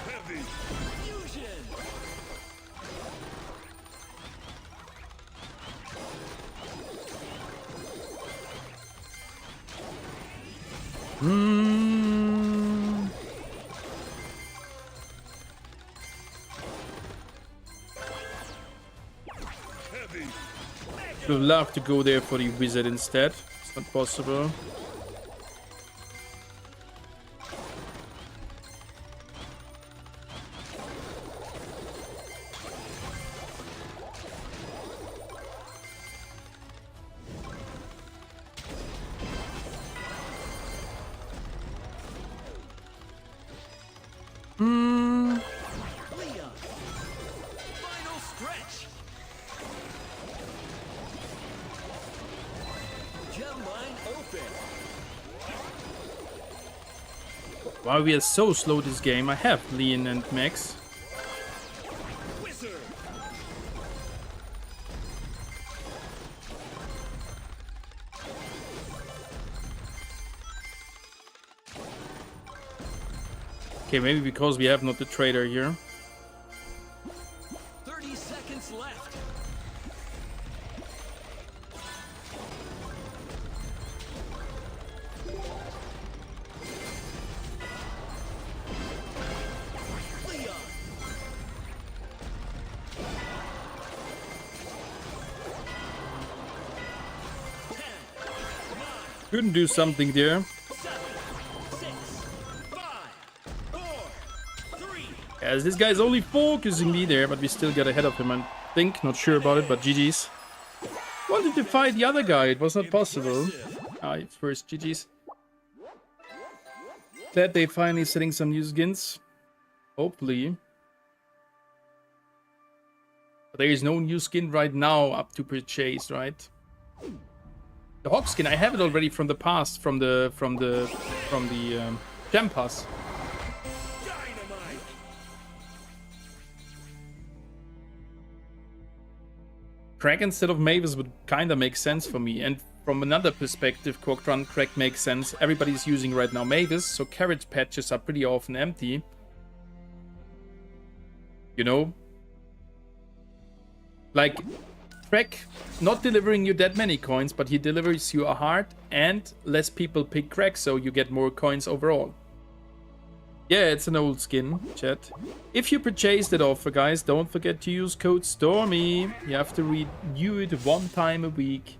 Heavy. Fusion. Would love to go there for the wizard instead. It's not possible. Wow, we are so slow this game. I have Leon and Max. Okay, maybe because we have not the trader here. 30 seconds left. Couldn't do something there. 7, 6, 5, 4, 3. As this guy's only focusing me there, but we still get ahead of him, I think. Not sure about it, but GG's. Wanted to fight the other guy. It was not possible. First GG's. Glad they finally setting some new skins. Hopefully. But there is no new skin right now up to purchase, right? The Hawk skin, I have it already from the past, from the Gem Pass. Dynamite. Crack instead of Mavis would kinda make sense for me. And from another perspective, Corktron, Crack makes sense. Everybody's using right now Mavis, so carrot patches are pretty often empty. You know? Like, Crack not delivering you that many coins, but he delivers you a heart and less people pick Crack, so you get more coins overall. Yeah, it's an old skin, chat. If you purchased it offer, guys, don't forget to use code Stormi. You have to renew it 1 time a week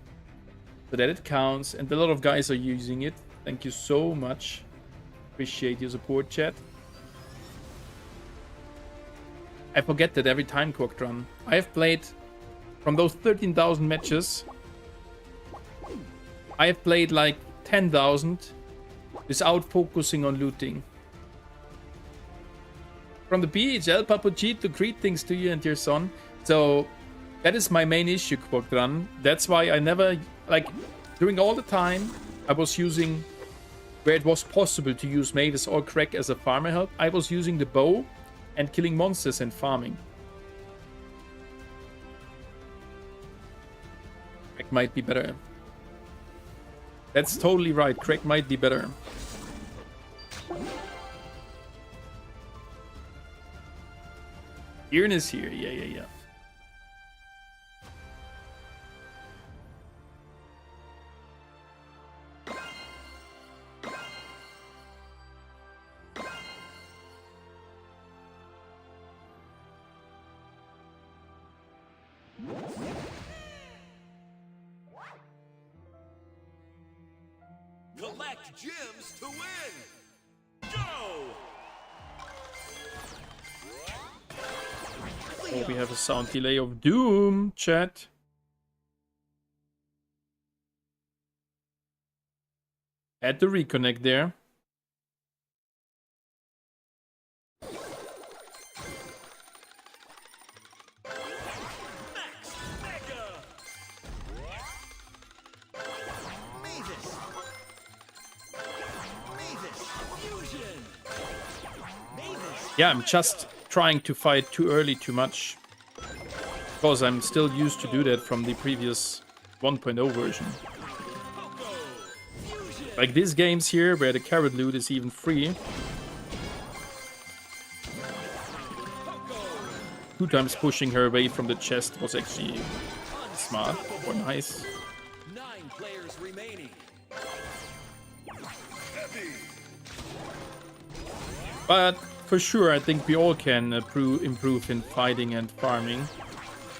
so that it counts, and a lot of guys are using it. Thank you so much. Appreciate your support, chat. I forget that every time, Corktron. I have played, from those 13,000 matches, I have played like 10,000 without focusing on looting. From the beach, El Papuchito, greetings to you and your son. So, that is my main issue, Corktron. That's why I never, like, during all the time, I was using, where it was possible to use Mavis or Crack as a farmer help, I was using the bow and killing monsters and farming. Crack might be better. That's totally right. Crack might be better. Yarin is here. Yeah. Collect gems to win. Go! Oh, we have a sound delay of doom, chat. Had to reconnect there. Max Mega. Mavis. Mavis. Fusion. Mavis. Yeah, I'm just trying to fight too early too much. Because I'm still used to do that from the previous 1.0 version. Like these games here, where the carrot loot is even free. 2 times pushing her away from the chest was actually smart or nice. 9 players remaining. But for sure, I think we all can improve in fighting and farming.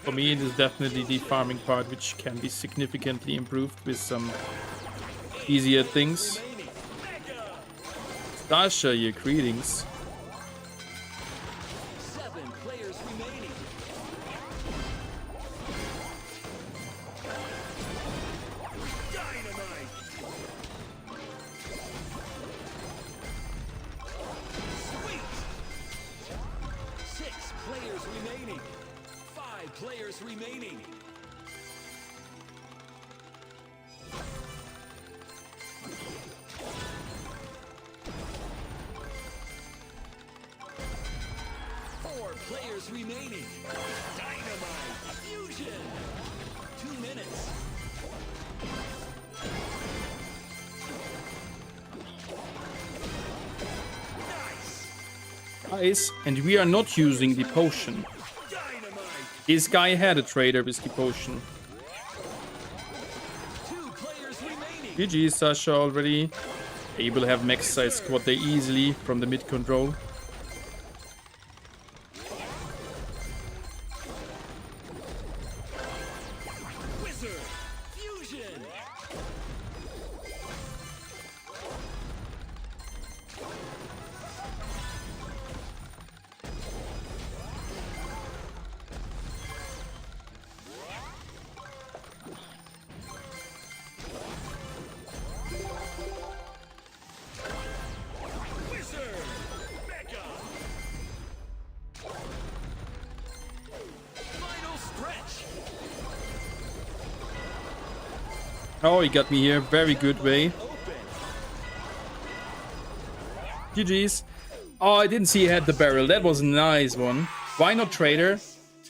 For me, it is definitely the farming part, which can be significantly improved with some easier things. Stasha, your greetings. 7 players remaining. Dynamite. Sweet. 6 players remaining. 5 players remaining. Players remaining. Dynamite fusion. 2 minutes. Nice. And we are not using the potion. Dynamite. This guy had a trader with the potion. 2 players remaining. GG, Sasha already. Able to have max size squad there easily from the mid control. Wizard fusion. Wizard Mega. Final stretch. Oh, he got me here. Very good way. Open. GG's. Oh, I didn't see he had the barrel. That was a nice one. Why not trader?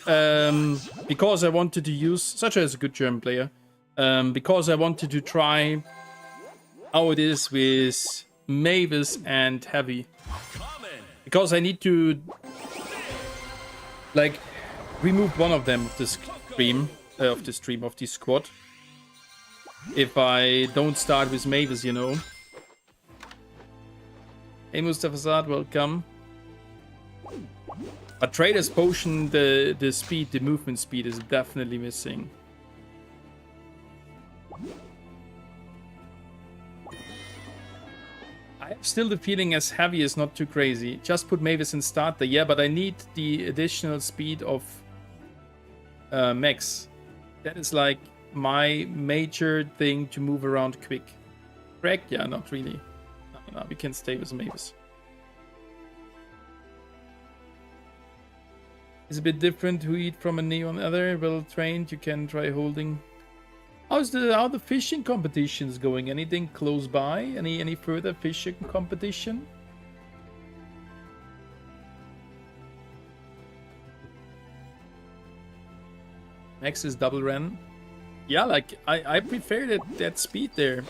Because I wanted to use... Such as a good German player. Because I wanted to try how it is with Mavis and Heavy. Common. Because I need to... like, remove one of them of the stream. Of the squad. If I don't start with Mavis, you know. Hey Mustafa Saad, welcome. But Trader's Potion, the speed, the movement speed is definitely missing. I have still the feeling as Heavy is not too crazy. Just put Mavis in starter, yeah, but I need the additional speed of Max. That is like my major thing to move around quick. Correct? Yeah, not really. No, we can stay with Mavis. It's a bit different to eat from a neon other. Well trained, you can try holding. How the fishing competitions going? Anything close by? Any further fishing competition? Max is double ran. Yeah, like I prefer that speed there.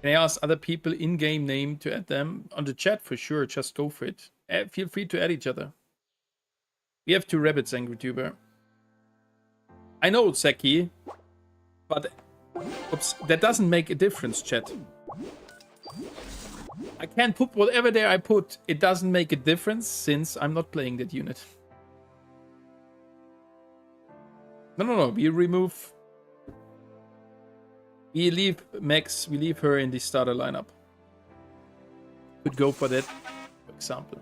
Can I ask other people in-game name to add them? On the chat for sure, just go for it. Feel free to add each other. We have 2 rabbits, Angry Tuber. I know, Seki, but oops, that doesn't make a difference, chat. I can put whatever there I put. It doesn't make a difference since I'm not playing that unit. No. We remove... We leave Max, we leave her in the starter lineup. Could go for that, for example.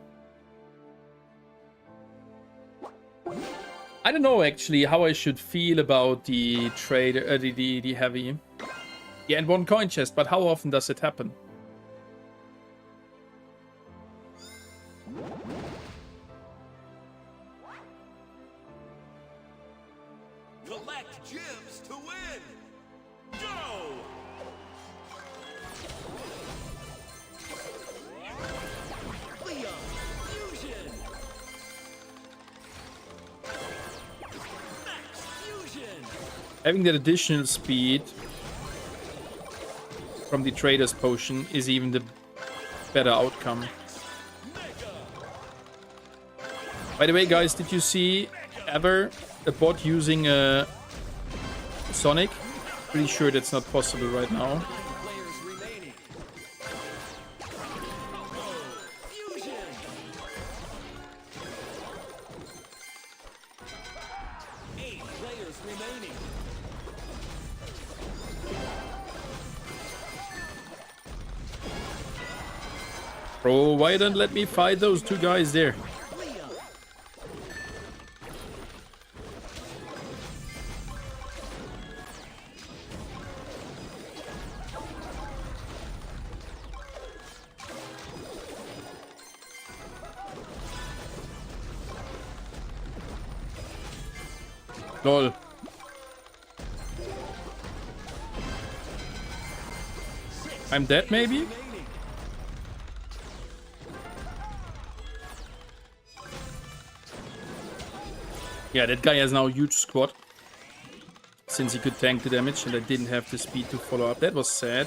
I don't know actually how I should feel about the trader, the heavy. Yeah, and 1 coin chest, but how often does it happen? Collect gems to win. Go. Leon fusion. Max fusion. Having that additional speed from the trader's potion is even the better outcome. By the way, guys, did you see ever a bot using a Sonic? Pretty sure that's not possible right now. 9 players remaining. Fusion. Bro, why don't let me fight those two guys there? Lol. I'm dead, maybe? Yeah, that guy has now a huge squad. Since he could tank the damage and I didn't have the speed to follow up. That was sad.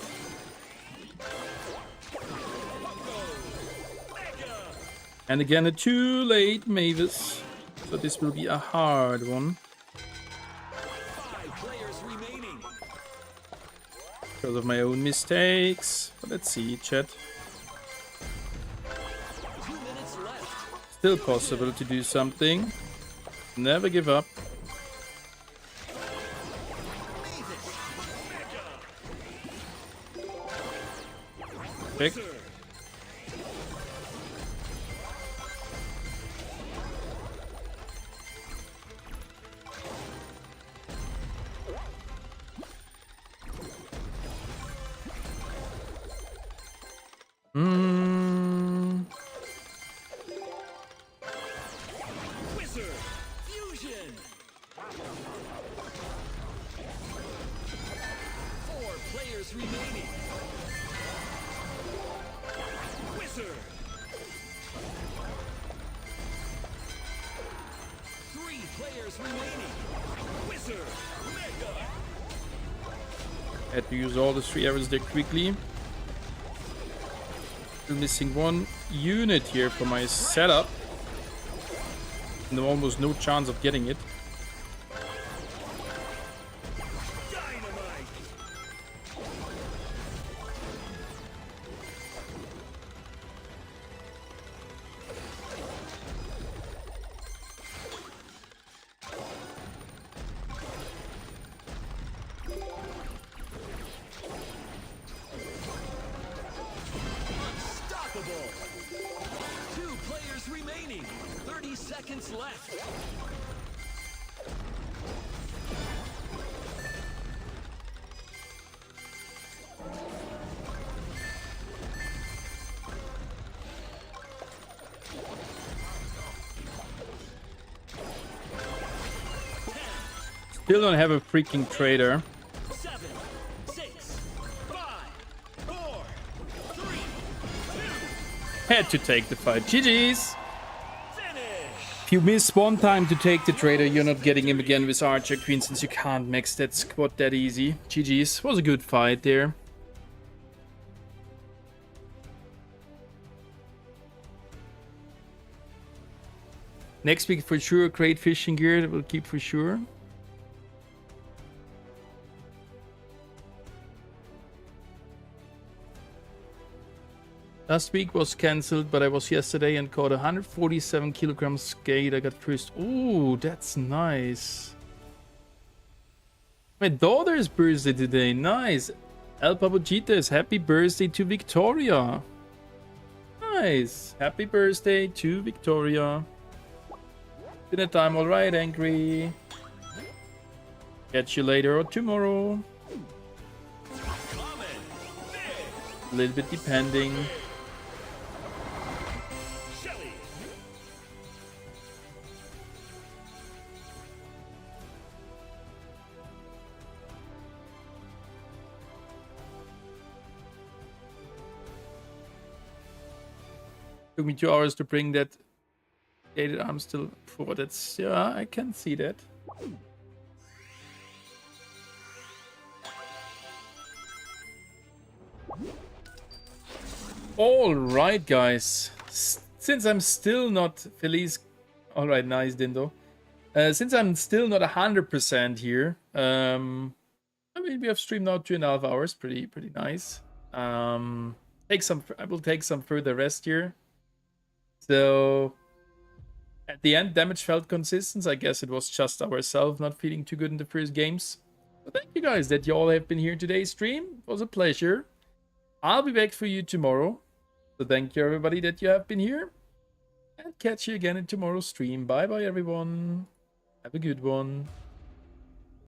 And again, a too late Mavis. So this will be a hard one. 5 players remaining. Because of my own mistakes. But let's see, chat. 2 minutes left. Still possible to do something. Never give up. Pick. Wizard Fusion. 4 players remaining. Wizard. 3 players remaining. Wizard Mega. Had to use all the 3 arrows there quickly. Still missing 1 unit here for my setup. And almost no chance of getting it. Dynamite. Unstoppable. 2 players remaining. 30 seconds left. Still don't have a freaking trader. 7, 6, 5, 4, 3, 2, Had to take the fight. GG's. finish. If you miss one time to take the trader, you're not getting him again with Archer Queen since you can't max that squad that easy. GG's. Was a good fight there. Next week for sure, great fishing gear that we'll keep for sure. Last week was cancelled, but I was yesterday and caught 147 kilogram skate. I got first. Ooh, that's nice. My daughter's birthday today. Nice. El Papuchitas, happy birthday to Victoria. Nice. Happy birthday to Victoria. Dinner time, alright, Angry. Catch you later or tomorrow. A little bit depending. Shelly. Took me 2 hours to bring that gated arm still for. That's, yeah, I can see that. All right, guys. Since I'm still not Feliz. All right, nice, Dindo. Since I'm still not 100% here, I mean, we have streamed now 2.5 hours. Pretty nice. I will take some further rest here. So at the end, damage felt consistent. I guess it was just ourselves not feeling too good in the first games. So thank you guys that you all have been here today's stream. It was a pleasure. I'll be back for you tomorrow. So thank you everybody that you have been here. And catch you again in tomorrow's stream. Bye bye everyone. Have a good one.